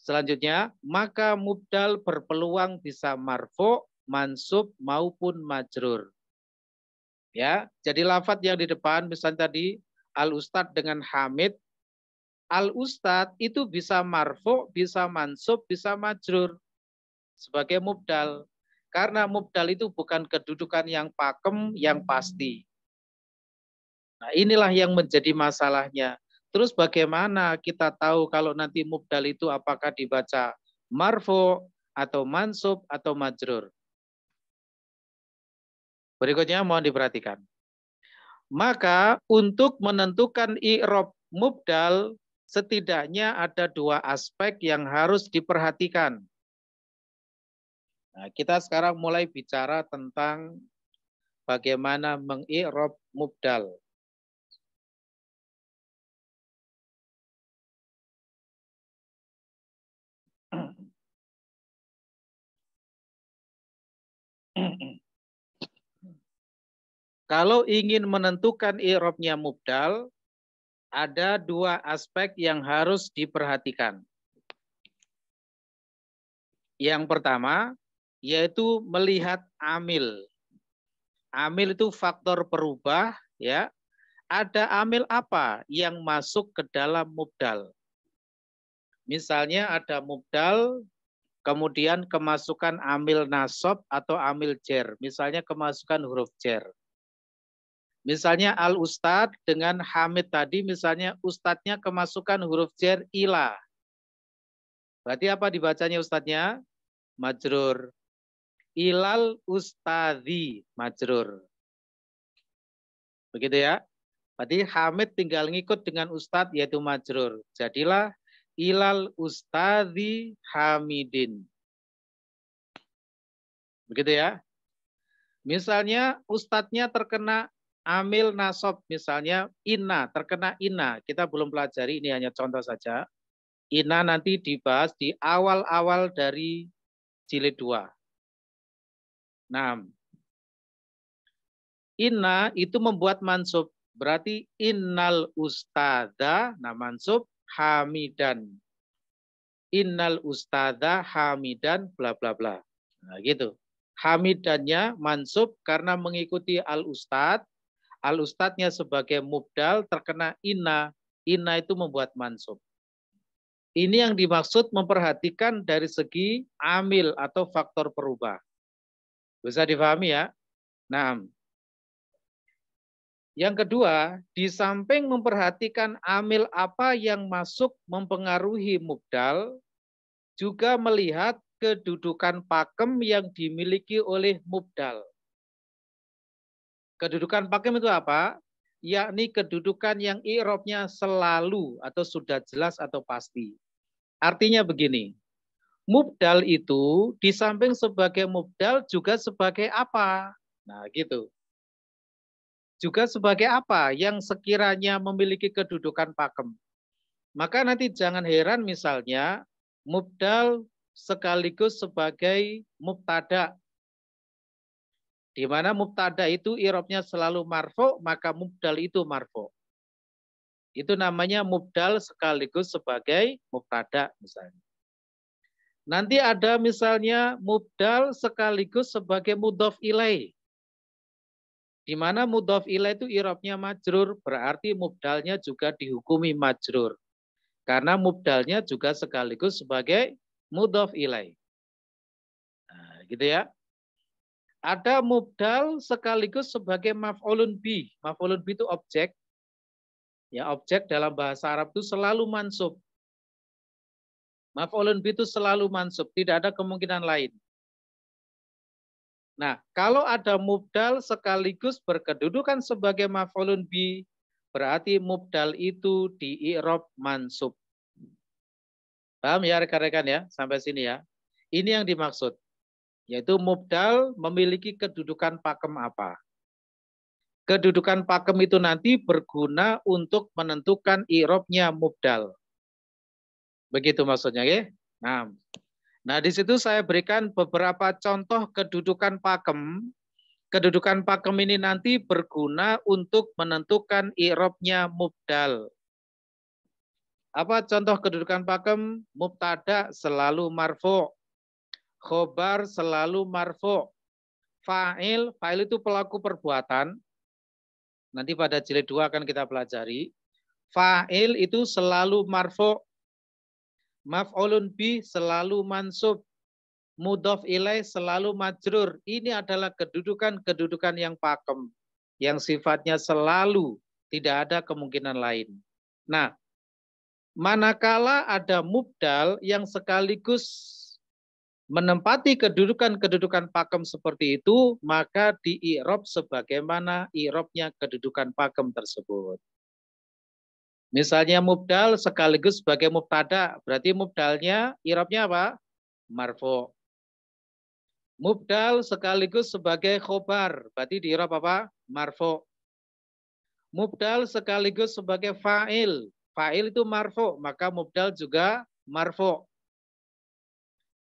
Selanjutnya, maka mubdal berpeluang bisa marfu, mansub, maupun majrur. Ya, jadi lafadz yang di depan misalnya tadi al-ustad dengan hamid, al-ustad itu bisa marfu, bisa mansub, bisa majrur sebagai mubdal. Karena mubdal itu bukan kedudukan yang pakem, yang pasti. Nah, inilah yang menjadi masalahnya. Terus bagaimana kita tahu kalau nanti mubdal itu apakah dibaca marfu, atau mansub, atau majrur? Berikutnya mohon diperhatikan. Maka untuk menentukan i'rob mubdal, setidaknya ada dua aspek yang harus diperhatikan. Nah, kita sekarang mulai bicara tentang bagaimana mengi'rab mubdal. Kalau ingin menentukan i'rabnya mubdal, ada dua aspek yang harus diperhatikan. Yang pertama, yaitu melihat amil. Amil itu faktor perubah, ya. Ada amil apa yang masuk ke dalam mubdal? Misalnya ada mubdal, kemudian kemasukan amil nasab atau amil jer. Misalnya kemasukan huruf jer. Misalnya al-ustad dengan hamid tadi, misalnya ustadznya kemasukan huruf jer ila. Berarti apa dibacanya ustadznya? Majrur. Ilal ustadzi majrur. Begitu ya. Berarti hamid tinggal ngikut dengan ustadz yaitu majrur. Jadilah ilal ustadzi hamidin. Begitu ya. Misalnya ustadznya terkena amil nasab, misalnya inna, terkena inna. Kita belum pelajari, ini hanya contoh saja. Inna nanti dibahas di awal-awal dari jilid 2. Nah, inna itu membuat mansub. Berarti innal ustada, nah mansub hamidan. Innal ustada hamidan, bla bla bla. Nah gitu. Hamidannya mansub karena mengikuti al-ustad. Al-ustadnya sebagai mubdal terkena inna. Inna itu membuat mansub. Ini yang dimaksud memperhatikan dari segi amil atau faktor perubah. Bisa difahami ya? Nah, yang kedua, di samping memperhatikan amil apa yang masuk mempengaruhi mubdal, juga melihat kedudukan pakem yang dimiliki oleh mubdal. Kedudukan pakem itu apa? Yakni kedudukan yang i'rabnya selalu atau sudah jelas atau pasti. Artinya begini, mubdal itu di samping sebagai mubdal juga sebagai apa? Nah gitu. Juga sebagai apa yang sekiranya memiliki kedudukan pakem. Maka nanti jangan heran misalnya mubdal sekaligus sebagai mubtada. Di mana mubtada itu i'rabnya selalu marfu, maka mubdal itu marfu. Itu namanya mubdal sekaligus sebagai mubtada misalnya. Nanti ada misalnya mubdal sekaligus sebagai mudhof ilaih. Di mana mudhof ilaih itu i'rabnya majrur, berarti mubdalnya juga dihukumi majrur. Karena mubdalnya juga sekaligus sebagai mudhof ilaih. Nah, gitu ya. Ada mubdal sekaligus sebagai maf'ulun bih. Maf'ulun bih itu objek. Ya, objek dalam bahasa Arab itu selalu mansub. Maf'ulun bih itu selalu mansub, tidak ada kemungkinan lain. Nah, kalau ada mubdal sekaligus berkedudukan sebagai maf'ulun bih, berarti mubdal itu di i'rab mansub. Paham ya rekan-rekan ya? Sampai sini ya. Ini yang dimaksud. Yaitu mubdal memiliki kedudukan pakem apa. Kedudukan pakem itu nanti berguna untuk menentukan i'rabnya mubdal. Begitu maksudnya ya. Nah, di situ saya berikan beberapa contoh kedudukan pakem. Kedudukan pakem ini nanti berguna untuk menentukan i'rabnya mubdal. Apa contoh kedudukan pakem? Mubtada selalu marfu'. Khobar selalu marfu'. Fa'il itu pelaku perbuatan. Nanti pada jilid 2 akan kita pelajari. Fa'il itu selalu marfu'. Maf'ulun bih selalu mansub. Mudhof ilaih selalu majrur. Ini adalah kedudukan-kedudukan yang pakem. Yang sifatnya selalu. Tidak ada kemungkinan lain. Nah, manakala ada mubdal yang sekaligus menempati kedudukan-kedudukan pakem seperti itu, maka di i'rab sebagaimana i'rabnya kedudukan pakem tersebut. Misalnya mubdal sekaligus sebagai mubtada, berarti mubdalnya i'rabnya apa? Marfu'. Mubdal sekaligus sebagai khobar. Berarti di i'rab apa? Marfu. Mubdal sekaligus sebagai fa'il. Fa'il itu marfu, maka mubdal juga marfu.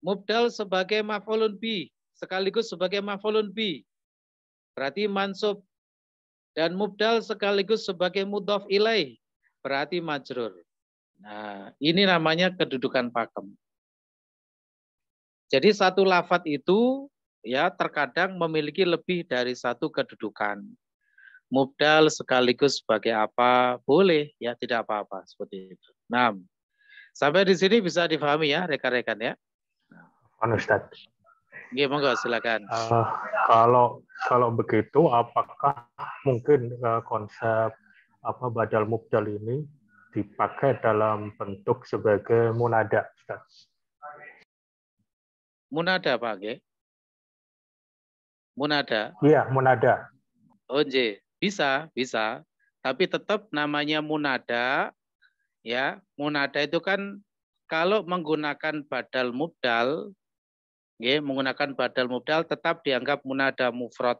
Mubdal sebagai maf'ulun bi, sekaligus sebagai maf'ulun bi. Berarti mansub. Dan mubdal sekaligus sebagai mudhaf ilaih, berarti majrur. Nah, ini namanya kedudukan pakem. Jadi satu lafadz itu ya terkadang memiliki lebih dari satu kedudukan. Mubdal sekaligus sebagai apa? Boleh, ya tidak apa-apa seperti itu. Nah, sampai di sini bisa difahami ya rekan-rekan ya. Ustaz. Oke, monggo silakan. Kalau begitu, apakah mungkin konsep badal mubdal ini dipakai dalam bentuk sebagai munada, Ustaz? Munada, Pak, Ge? Munada? Iya, munada. Oh, bisa. Tapi tetap namanya munada, ya. Munada itu kan kalau menggunakan badal mubdal, ya, menggunakan badal mubdal tetap dianggap munada mufrad.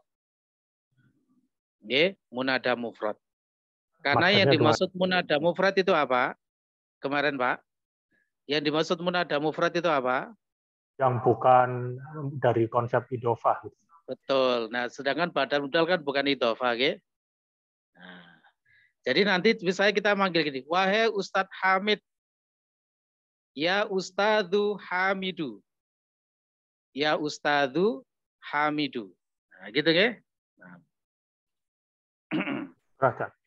Ya, munada mufrad. Karena Maksudnya yang dimaksud munada mufrad itu apa? Kemarin, Pak. Yang dimaksud munada mufrad itu apa? Yang bukan dari konsep idhofah. Betul. Nah, sedangkan badal mubdal kan bukan idhofah, ya. Nah, jadi nanti misalnya kita manggil gini, wahai Ustadz Hamid, ya Ustadzu Hamidu, ya Ustadzu Hamidu. Nah, gitu ya. Nah.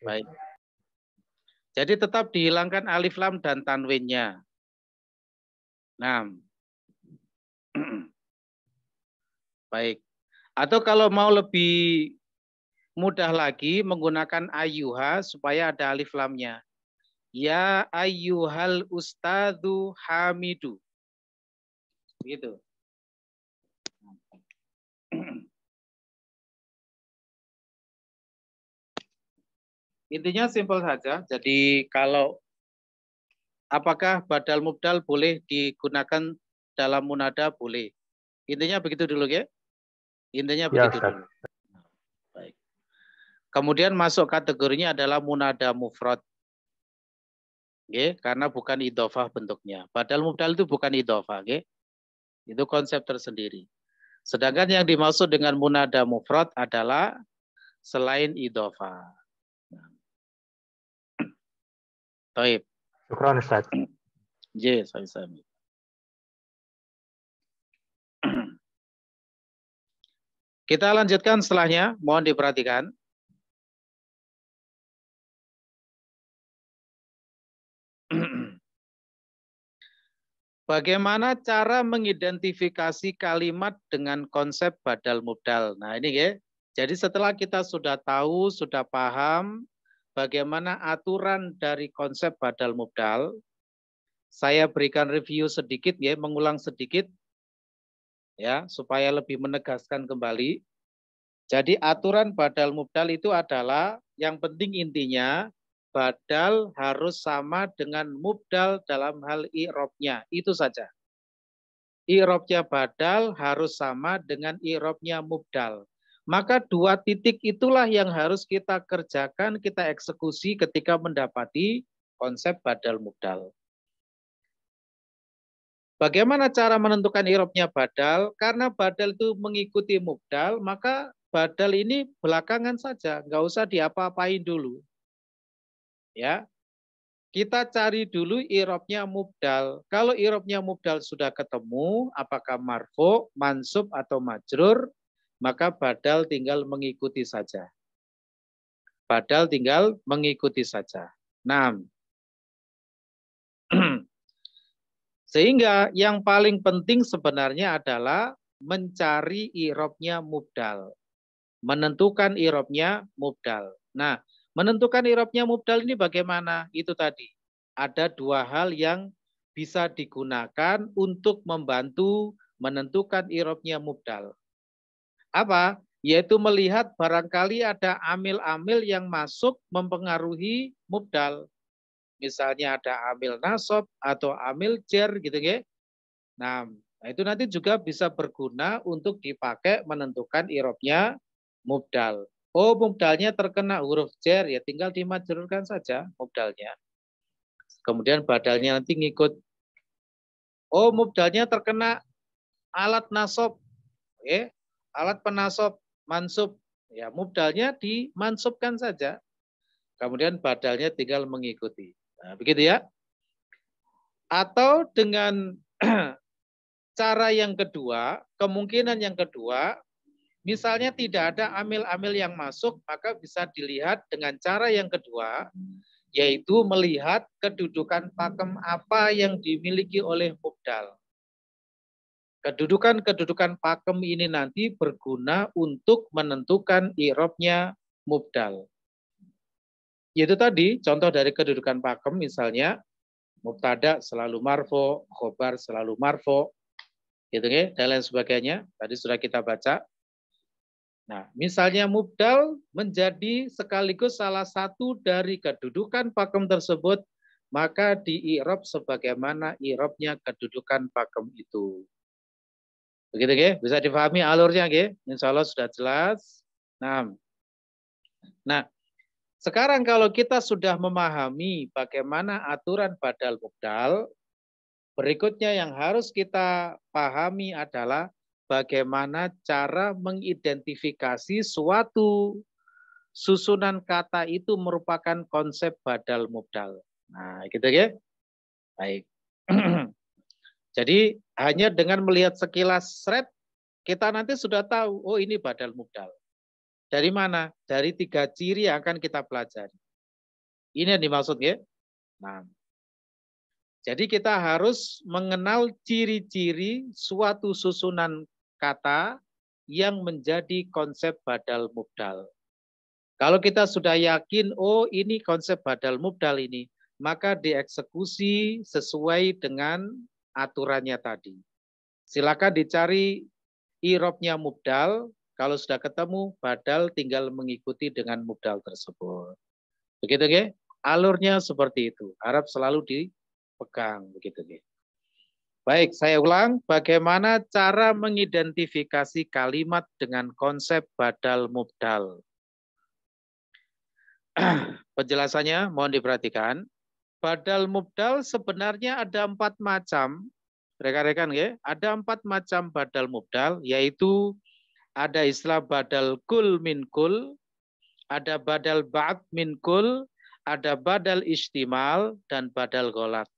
Baik. Jadi tetap dihilangkan alif lam dan tanwinnya. Nah. Baik. Atau kalau mau lebih mudah lagi menggunakan ayyuha supaya ada alif lamnya. Ya ayyuhal ustadzu Hamidu. Gitu. Intinya simpel saja. Jadi kalau apakah badal mubdal boleh digunakan dalam munada? Boleh. Intinya begitu dulu ya. Intinya begitu dulu. Baik. Kemudian masuk kategorinya adalah munada mufrad. Oke, karena bukan idhofah bentuknya. Badal mubdal itu bukan idhofah, oke? Itu konsep tersendiri. Sedangkan yang dimaksud dengan munada mufrad adalah selain idhofah. Baik. Syukran, Ustaz. Yes, sami. Kita lanjutkan setelahnya, mohon diperhatikan. Bagaimana cara mengidentifikasi kalimat dengan konsep badal mubdal? Nah ini ya, jadi setelah kita sudah tahu, sudah paham bagaimana aturan dari konsep badal mubdal, saya berikan review sedikit ya, mengulang sedikit ya, supaya lebih menegaskan kembali. Jadi aturan badal mubdal itu adalah yang penting intinya badal harus sama dengan mubdal dalam hal i'rabnya, itu saja. I'rabnya badal harus sama dengan i'rabnya mubdal. Maka dua titik itulah yang harus kita kerjakan, kita eksekusi ketika mendapati konsep badal mubdal. Bagaimana cara menentukan i'rabnya badal? Karena badal itu mengikuti mubdal, maka badal ini belakangan saja, nggak usah diapa-apain dulu. Ya, kita cari dulu i'rabnya mubdal. Kalau i'rabnya mubdal sudah ketemu, apakah marfu, mansub atau majrur, maka badal tinggal mengikuti saja. Badal tinggal mengikuti saja. Nah, sehingga yang paling penting sebenarnya adalah mencari i'rabnya mubdal. Menentukan i'rabnya mubdal. Nah, menentukan i'rabnya mubdal ini bagaimana? Itu tadi. Ada dua hal yang bisa digunakan untuk membantu menentukan i'rabnya mubdal. Apa? Yaitu melihat barangkali ada amil-amil yang masuk mempengaruhi mubdal. Misalnya ada amil nasab atau amil jar gitu ya. Nah, Nah, itu nanti juga bisa berguna untuk dipakai menentukan i'rabnya mubdal. Oh, mubdalnya terkena huruf jar, ya tinggal dimajrurkan saja mubdalnya. Kemudian badalnya nanti ngikut. Oh, mubdalnya terkena alat nasab. Oke. Alat penasab, mansub. Ya, mubdalnya dimansubkan saja. Kemudian badalnya tinggal mengikuti. Nah, begitu ya. Atau dengan cara yang kedua, kemungkinan yang kedua, misalnya tidak ada amil-amil yang masuk, maka bisa dilihat dengan cara yang kedua, yaitu melihat kedudukan pakem apa yang dimiliki oleh mubdal. Kedudukan-kedudukan pakem ini nanti berguna untuk menentukan i'rabnya mubdal. Yaitu tadi, contoh dari kedudukan pakem misalnya, mubtada selalu marfo, khobar selalu marfo, gitu ya, dan lain sebagainya. Tadi sudah kita baca. Nah, misalnya mubdal menjadi sekaligus salah satu dari kedudukan pakem tersebut, maka di i'rab sebagaimana i'rabnya kedudukan pakem itu. Begitu ya, bisa dipahami alurnya ya. Insya Allah sudah jelas. Nah, sekarang kalau kita sudah memahami bagaimana aturan badal mubdal, berikutnya yang harus kita pahami adalah bagaimana cara mengidentifikasi suatu susunan kata itu merupakan konsep badal mubdal. Nah, gitu ya. Baik. Jadi hanya dengan melihat sekilas thread, kita nanti sudah tahu, oh ini badal mubdal. Dari mana? Dari 3 ciri yang akan kita pelajari. Ini yang dimaksud ya. Nah, jadi kita harus mengenal ciri-ciri suatu susunan kata yang menjadi konsep badal mubdal. Kalau kita sudah yakin, oh ini konsep badal mubdal ini, maka dieksekusi sesuai dengan aturannya tadi. Silakan dicari i'rabnya mubdal, kalau sudah ketemu badal tinggal mengikuti dengan mubdal tersebut. Begitu ya? Alurnya seperti itu. Harap selalu dipegang begitu ya. Baik, saya ulang, bagaimana cara mengidentifikasi kalimat dengan konsep badal mubdal. Penjelasannya mohon diperhatikan. Badal mubdal sebenarnya ada 4 macam. Rekan-rekan ya, ada 4 macam badal mubdal, yaitu ada istilah badal kul min kul, ada badal ba'd min kul, ada badal istimal, dan badal gholat.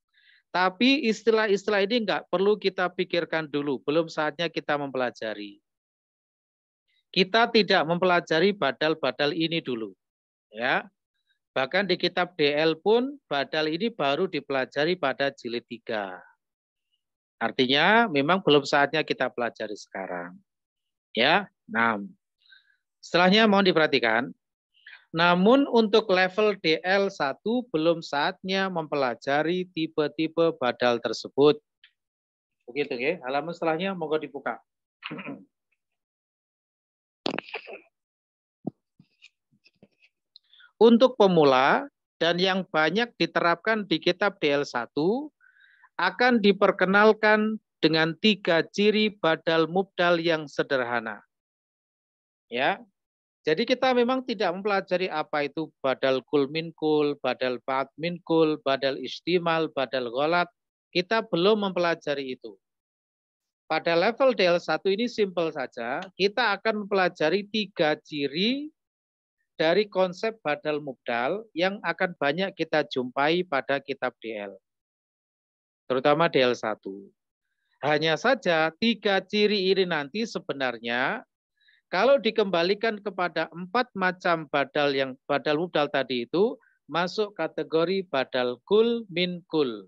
Tapi istilah-istilah ini enggak perlu kita pikirkan dulu, belum saatnya kita mempelajari. Kita tidak mempelajari badal-badal ini dulu. Ya. Bahkan di kitab DL pun badal ini baru dipelajari pada jilid 3. Artinya memang belum saatnya kita pelajari sekarang. Ya. Nah, setelahnya mohon diperhatikan. Namun untuk level DL1 belum saatnya mempelajari tipe-tipe badal tersebut. Begitu ya. Halaman setelahnya monggo dibuka. Untuk pemula dan yang banyak diterapkan di kitab DL1 akan diperkenalkan dengan 3 ciri badal mubdal yang sederhana. Ya. Jadi kita memang tidak mempelajari apa itu badal kul min kul, badal ba'd min kul, badal istimal, badal gholat. Kita belum mempelajari itu. Pada level DL1 ini simpel saja. Kita akan mempelajari 3 ciri dari konsep badal mubdal yang akan banyak kita jumpai pada kitab DL. Terutama DL1. Hanya saja 3 ciri ini nanti sebenarnya kalau dikembalikan kepada 4 macam badal yang badal mubdal tadi itu masuk kategori badal kul min kul.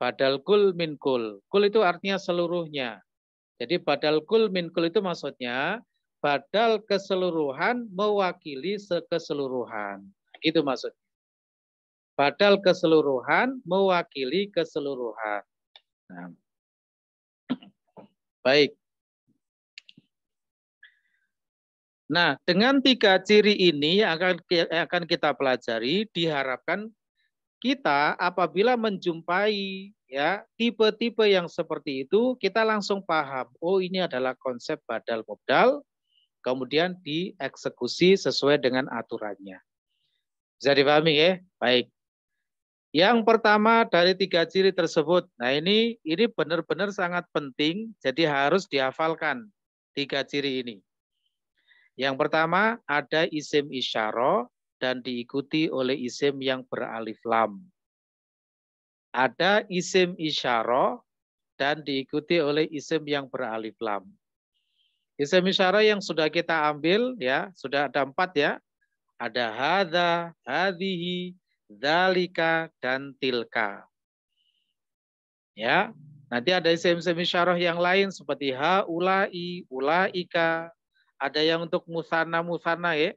Badal kul min kul. Kul itu artinya seluruhnya. Jadi badal kul min kul itu maksudnya badal keseluruhan mewakili keseluruhan. Itu maksudnya. Badal keseluruhan mewakili keseluruhan. Nah. Baik. Nah, dengan 3 ciri ini yang akan kita pelajari, diharapkan kita apabila menjumpai ya tipe-tipe yang seperti itu, kita langsung paham, oh ini adalah konsep badal mubdal, kemudian dieksekusi sesuai dengan aturannya. Bisa dipahami ya? Baik. Yang pertama dari 3 ciri tersebut. Nah ini benar-benar sangat penting, jadi harus dihafalkan 3 ciri ini. Yang pertama ada isim isyarah dan diikuti oleh isim yang beralif lam. Ada isim isyarah dan diikuti oleh isim yang beralif lam. Isim isyarah yang sudah kita ambil ya, sudah ada 4 ya. Ada hadza, hadhihi, dzalika, dan tilka. Ya, nanti ada isim-isim isyarah yang lain seperti haulai, ulaika. Ada yang untuk musanna ya.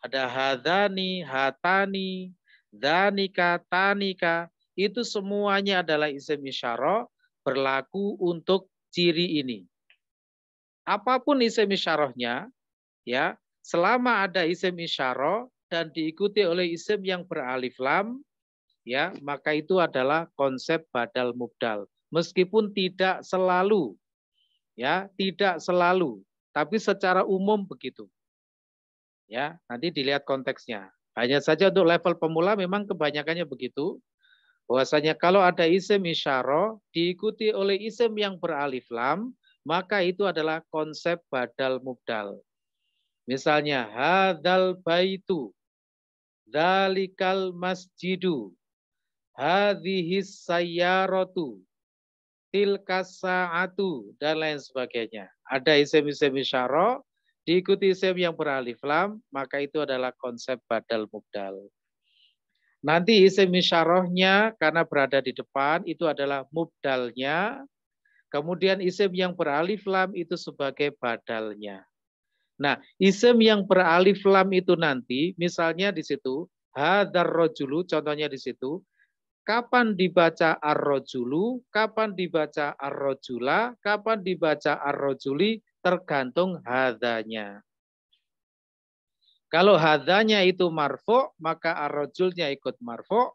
Ada hadzani, hatani, dzanika, tanika. Itu semuanya adalah isim isyarah berlaku untuk ciri ini. Apapun isim isyarahnya, ya, selama ada isim isyarah dan diikuti oleh isim yang beralif lam, ya, maka itu adalah konsep badal mubdal. Meskipun tidak selalu, ya, tidak selalu, tapi secara umum begitu. Ya, nanti dilihat konteksnya. Hanya saja untuk level pemula memang kebanyakannya begitu. Bahwasanya kalau ada isim isyarah diikuti oleh isim yang beralif lam, maka itu adalah konsep badal mubdal. Misalnya hadzal baitu, dzalikal masjidu, hadhis sayyaratu, tilkas sa'atu, dan lain sebagainya. Ada isim-isim isyarah diikuti isim yang beralif lam, maka itu adalah konsep badal mubdal. Nanti isim isyarahnya karena berada di depan itu adalah mubdalnya, kemudian isim yang beralif lam itu sebagai badalnya. Nah, isim yang beralif lam itu nanti, misalnya di situ, hadzar rajulu, contohnya di situ, kapan dibaca ar-rajulu, kapan dibaca ar-rajula, kapan dibaca ar-rajuli, tergantung hadzanya. Kalau hadzanya itu marfu, maka ar-rajulnya ikut marfu,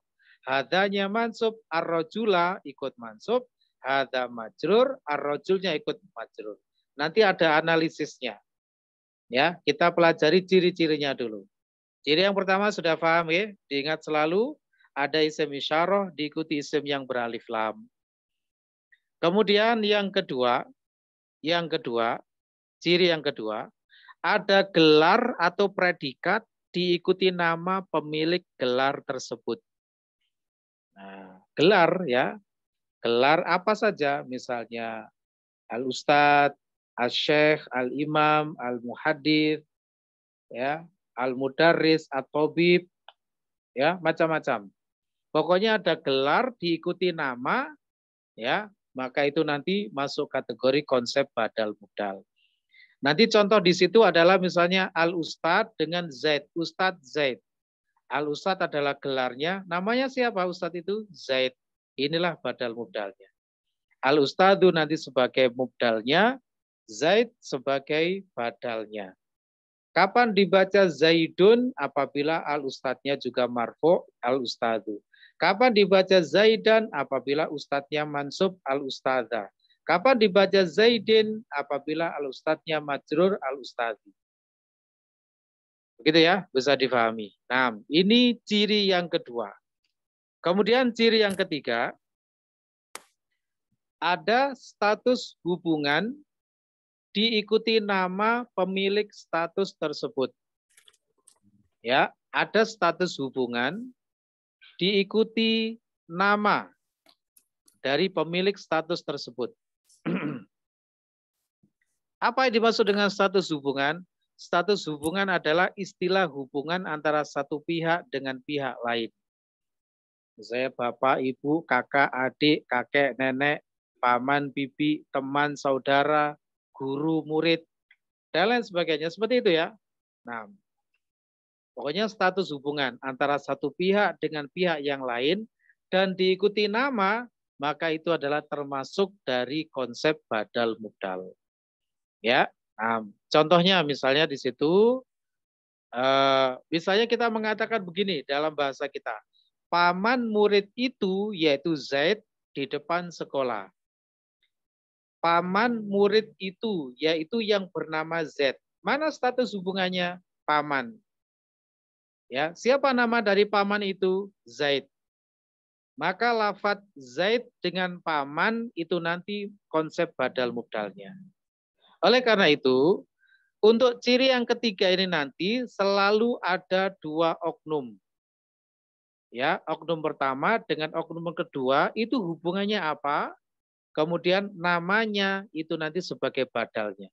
hadzanya mansub, ar-rajula ikut mansub, hadza majrur, ar-rajulnya ikut majrur. Nanti ada analisisnya. Ya, kita pelajari ciri-cirinya dulu. Ciri yang pertama sudah paham ya, diingat selalu ada isim isyarah diikuti isim yang beralif lam. Kemudian yang kedua, ciri yang kedua, ada gelar atau predikat diikuti nama pemilik gelar tersebut. Nah, gelar ya, gelar apa saja, misalnya al-ustadz, al-syekh, al-imam, al-muhaddits, ya, al-mudarris, at-tabib, ya, macam-macam. Pokoknya ada gelar diikuti nama, ya, maka itu nanti masuk kategori konsep badal mubdal. Nanti contoh di situ adalah misalnya al-ustadz dengan Zaid, Ustadz Zaid. Al-ustadz adalah gelarnya, namanya siapa ustadz itu? Zaid. Inilah badal mubdalnya. Al-ustadzu nanti sebagai mubdalnya, Zaid sebagai badalnya. Kapan dibaca Zaidun? Apabila al-ustadznya juga marfu, al-ustadzu. Kapan dibaca Zaidan? Apabila ustadznya mansub, al-ustadzah. Kapan dibaca Zaidin? Apabila al-ustadznya majrur, al-ustadzi. Begitu ya, bisa difahami. Nah, ini ciri yang kedua. Kemudian ciri yang ketiga, ada status hubungan diikuti nama pemilik status tersebut. Ya, ada status hubungan diikuti nama dari pemilik status tersebut. Apa yang dimaksud dengan status hubungan? Status hubungan adalah istilah hubungan antara satu pihak dengan pihak lain. Misalnya bapak, ibu, kakak, adik, kakek, nenek, paman, bibi, teman, saudara, guru, murid, dan lain sebagainya. Seperti itu ya. Nah, pokoknya status hubungan antara satu pihak dengan pihak yang lain dan diikuti nama, maka itu adalah termasuk dari konsep badal mubdal. Ya, nah, contohnya misalnya di situ, misalnya kita mengatakan begini dalam bahasa kita, paman murid itu yaitu Zaid di depan sekolah. Paman murid itu yaitu yang bernama Z. Mana status hubungannya? Paman. Ya, siapa nama dari paman itu? Zaid. Maka lafadz Zaid dengan paman itu nanti konsep badal mubdalnya. Oleh karena itu, untuk ciri yang ketiga ini nanti selalu ada dua oknum. Ya, oknum pertama dengan oknum kedua itu hubungannya apa? Kemudian namanya itu nanti sebagai badalnya.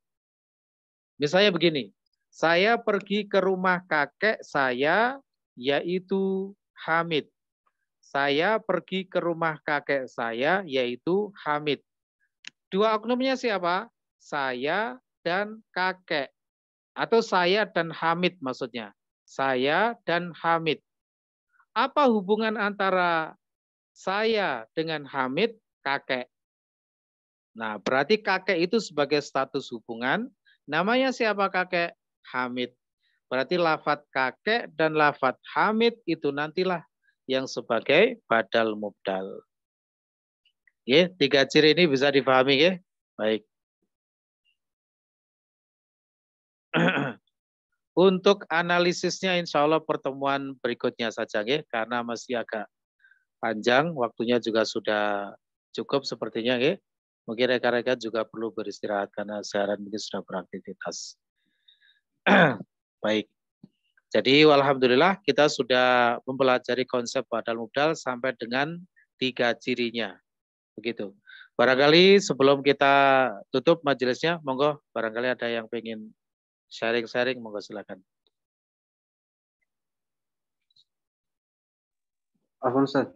Misalnya begini, saya pergi ke rumah kakek saya yaitu Hamid. Saya pergi ke rumah kakek saya, yaitu Hamid. Dua oknumnya siapa? Saya dan kakek. Atau saya dan Hamid maksudnya. Saya dan Hamid. Apa hubungan antara saya dengan Hamid? Kakek. Nah, berarti kakek itu sebagai status hubungan. Namanya siapa kakek? Hamid. Berarti lafadz kakek dan lafadz Hamid itu nantilah yang sebagai badal mubdal. Ya, tiga ciri ini bisa dipahami ya. Baik. Untuk analisisnya insya Allah pertemuan berikutnya saja ya, karena masih agak panjang, waktunya juga sudah cukup sepertinya ya. Mungkin rekan-rekan juga perlu beristirahat karena seharian mungkin sudah beraktivitas. Baik. Jadi alhamdulillah kita sudah mempelajari konsep badal mubdal sampai dengan 3 cirinya. Begitu. Barangkali sebelum kita tutup majelisnya, monggo barangkali ada yang pengen sharing-sharing, monggo silakan. Afwan Ustaz.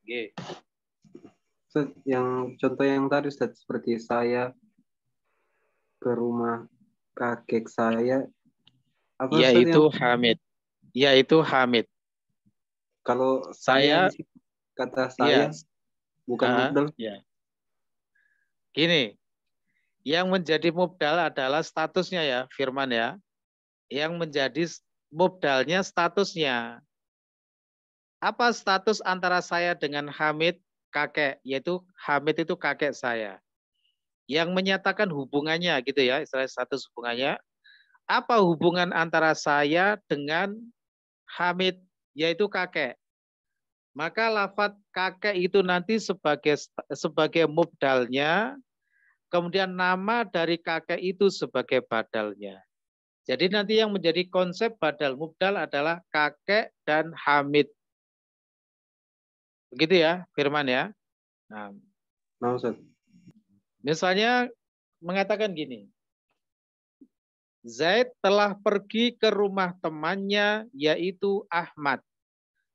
Oke. Ustaz, yang contoh yang tadi Ustaz, seperti saya ke rumah kakek saya, apa yaitu yang... Hamid. Yaitu Hamid. Kalau saya kata saya bukan mubdal. Ya. Gini, yang menjadi mubdal adalah statusnya ya, Firman ya. Yang menjadi mubdalnya statusnya. Apa status antara saya dengan Hamid? Kakek, yaitu Hamid itu kakek saya. Yang menyatakan hubungannya gitu ya, istilah status hubungannya. Apa hubungan antara saya dengan Hamid, yaitu kakek? Maka lafadz kakek itu nanti sebagai mubdalnya, kemudian nama dari kakek itu sebagai badalnya. Jadi nanti yang menjadi konsep badal mubdal adalah kakek dan Hamid. Begitu ya, Firman ya. Nah, misalnya mengatakan gini. Zaid telah pergi ke rumah temannya yaitu Ahmad.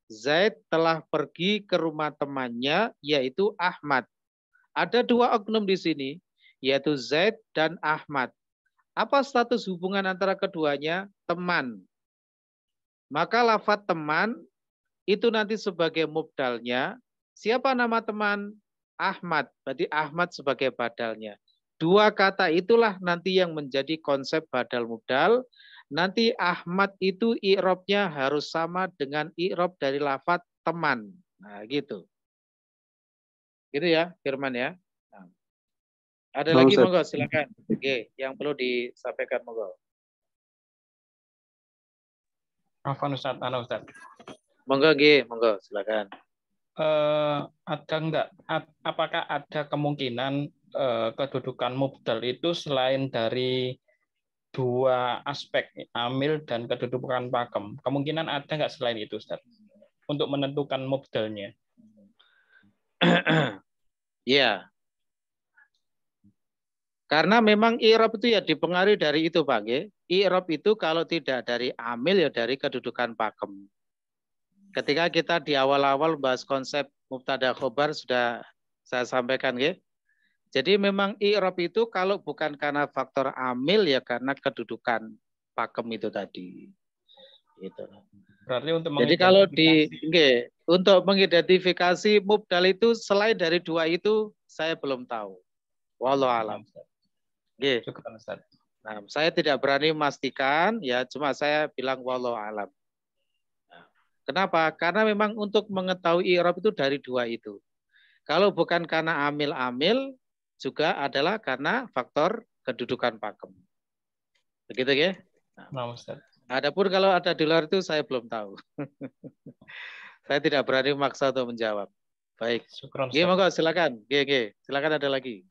Zaid telah pergi ke rumah temannya yaitu Ahmad. Ada dua oknum di sini yaitu Zaid dan Ahmad. Apa status hubungan antara keduanya? Teman. Maka lafadz teman itu nanti sebagai mubdalnya. Siapa nama teman? Ahmad. Berarti Ahmad sebagai badalnya. Dua kata itulah nanti yang menjadi konsep badal mubdal. Nanti Ahmad itu i'rabnya harus sama dengan i'rab dari lafadz teman. Nah, gitu. Gitu ya, Firman ya. Nah. Ada lagi monggo silakan. Oke, yang perlu disampaikan monggo. Afwan Ustaz, Ustaz. Monggo monggo silakan. Ada enggak? Apakah ada kemungkinan kedudukan mubdal itu selain dari dua aspek amil dan kedudukan pakem? Kemungkinan ada enggak selain itu, Ustaz? Untuk menentukan mubdalnya. Ya. Karena memang i'rab itu ya dipengaruhi dari itu, Pak. I'rab itu kalau tidak dari amil ya dari kedudukan pakem. Ketika kita di awal-awal bahas konsep mubtada khobar sudah saya sampaikan, ya. Jadi memang i'rab itu kalau bukan karena faktor amil ya karena kedudukan pakem itu tadi. Gitu. Berarti untuk jadi kalau untuk mengidentifikasi mubdal itu selain dari dua itu saya belum tahu. Wallahu a'lam. Nah, saya tidak berani memastikan ya, cuma saya bilang wallahu a'lam. Nah, Kenapa? Karena memang untuk mengetahui i'rab itu dari dua itu. Kalau bukan karena amil-amil, juga adalah karena faktor kedudukan pakem. Begitu ya? Nah, Ustaz. Adapun kalau ada di luar itu saya belum tahu. Saya tidak berani maksa untuk menjawab. Baik. Syukran, Oke, monggo silakan. Oke. Silakan ada lagi.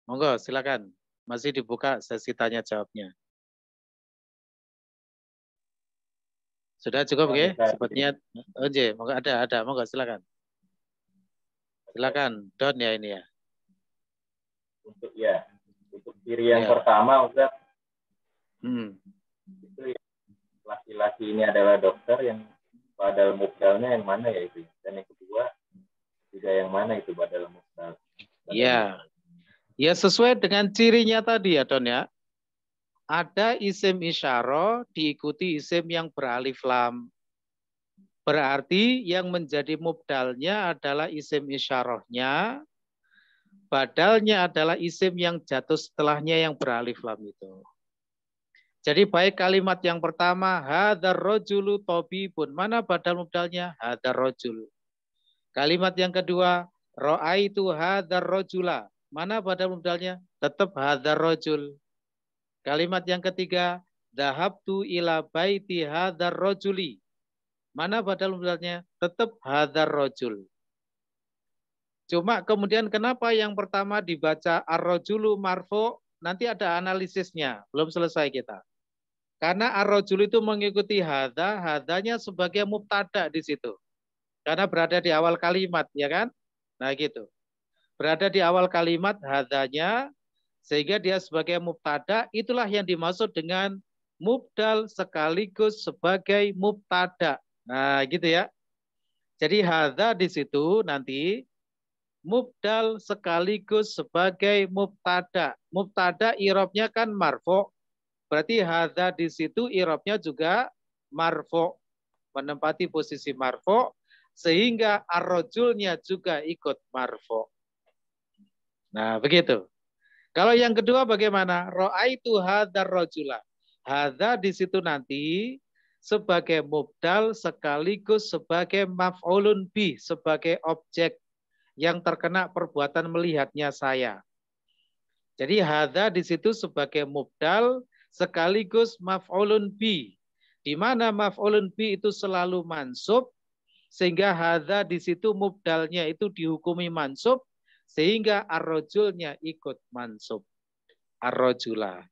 Monggo silakan. Masih dibuka sesi tanya jawabnya. Sudah cukup ya? Sepertinya monggo ada. Monggo silakan. Silakan. Don ya ini ya. Untuk ciri yang pertama Ustaz. Itu laki-laki ini adalah dokter, yang badal mubdalnya yang mana ya itu? Dan yang kedua juga yang mana itu badal mubdal? Iya. Ya sesuai dengan cirinya tadi ya Don ya. Ada isim isyarah diikuti isim yang beralif lam. Berarti yang menjadi mubdalnya adalah isim isyarahnya. Badalnya adalah isim yang jatuh setelahnya yang beralif lam itu. Jadi baik kalimat yang pertama hadzal rajulu tabibun. Mana badal mubdalnya? Hadzal rajul. Kalimat yang kedua ra'aitu hadzal rajula. Mana badal mubdalnya? Tetap hadzal rajul. Kalimat yang ketiga, dhahabtu ila baiti hadzal rajuli. Mana badal mubdalnya? Tetap hadzal rajul. Cuma kemudian kenapa yang pertama dibaca ar-rajulu marfu? Nanti ada analisisnya, belum selesai kita. Karena ar-rajul itu mengikuti hadza, hadzanya sebagai mubtada di situ. Karena berada di awal kalimat, ya kan? Nah gitu. Berada di awal kalimat hadzanya, sehingga dia sebagai mubtada, itulah yang dimaksud dengan mubdal sekaligus sebagai mubtada. Nah, gitu ya. Jadi hadza di situ nanti mubdal sekaligus sebagai mubtada. Mubtada i'rabnya kan marfu. Berarti hadza di situ i'rabnya juga marfu, menempati posisi marfu, sehingga ar-rajulnya juga ikut marfu. Nah, begitu. Kalau yang kedua bagaimana? Ra'aitu hadzal rajula. Hadza di situ nanti sebagai mubdal sekaligus sebagai maf'ulun bih, sebagai objek yang terkena perbuatan melihatnya saya. Jadi hadza di situ sebagai mubdal sekaligus maf'ulun bih. Di mana maf'ulun bih itu selalu mansub, sehingga hadza di situ mubdalnya itu dihukumi mansub, sehingga ar-rajulnya ikut mansub. Ar-rajula.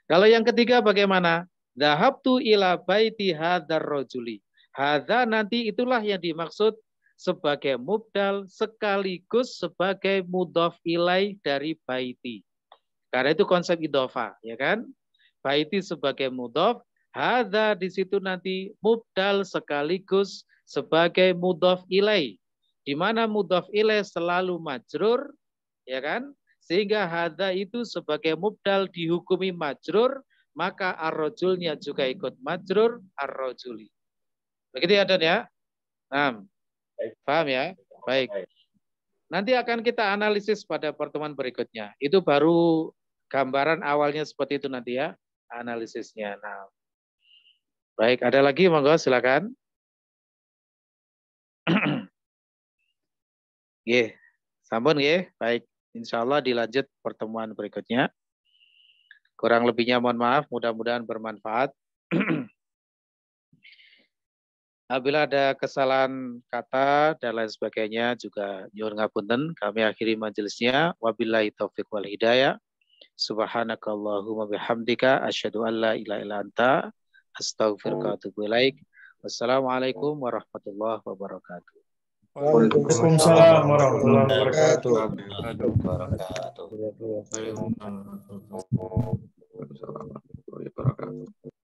Kalau yang ketiga bagaimana? Dhahabtu ila baiti hadzal rajuli. Hadza nanti itulah yang dimaksud sebagai mubdal sekaligus sebagai mudhaf ilaih dari baiti. Karena itu konsep idhofah, ya kan? Baiti sebagai mudhaf, hadza di situ nanti mubdal sekaligus sebagai mudhaf ilaih. Di mana mudhaf ilaih selalu majrur, ya kan? Sehingga hadza itu sebagai mubdal dihukumi majrur, maka ar-rajulnya juga ikut majrur ar-rajuli. Begitu ya, Don ya? Nah, paham ya? Baik. Nanti akan kita analisis pada pertemuan berikutnya. Itu baru gambaran awalnya seperti itu nanti ya, analisisnya. Nah, baik, ada lagi monggo silakan. Nggih, sampun nggih. Baik, insyaallah dilanjut pertemuan berikutnya. Kurang lebihnya mohon maaf, mudah-mudahan bermanfaat. Apabila ada kesalahan kata dan lain sebagainya juga nyuwun ngapunten, kami akhiri majelisnya. Wabillahi taufiq wal hidayah. Subhanakallahumma bihamdika asyhadu an la ilaha illa anta astaghfiruka wa atubu ilaik. Wassalamualaikum warahmatullahi wabarakatuh. Waalaikumsalam warahmatullahi wabarakatuh. Wabarakatuh.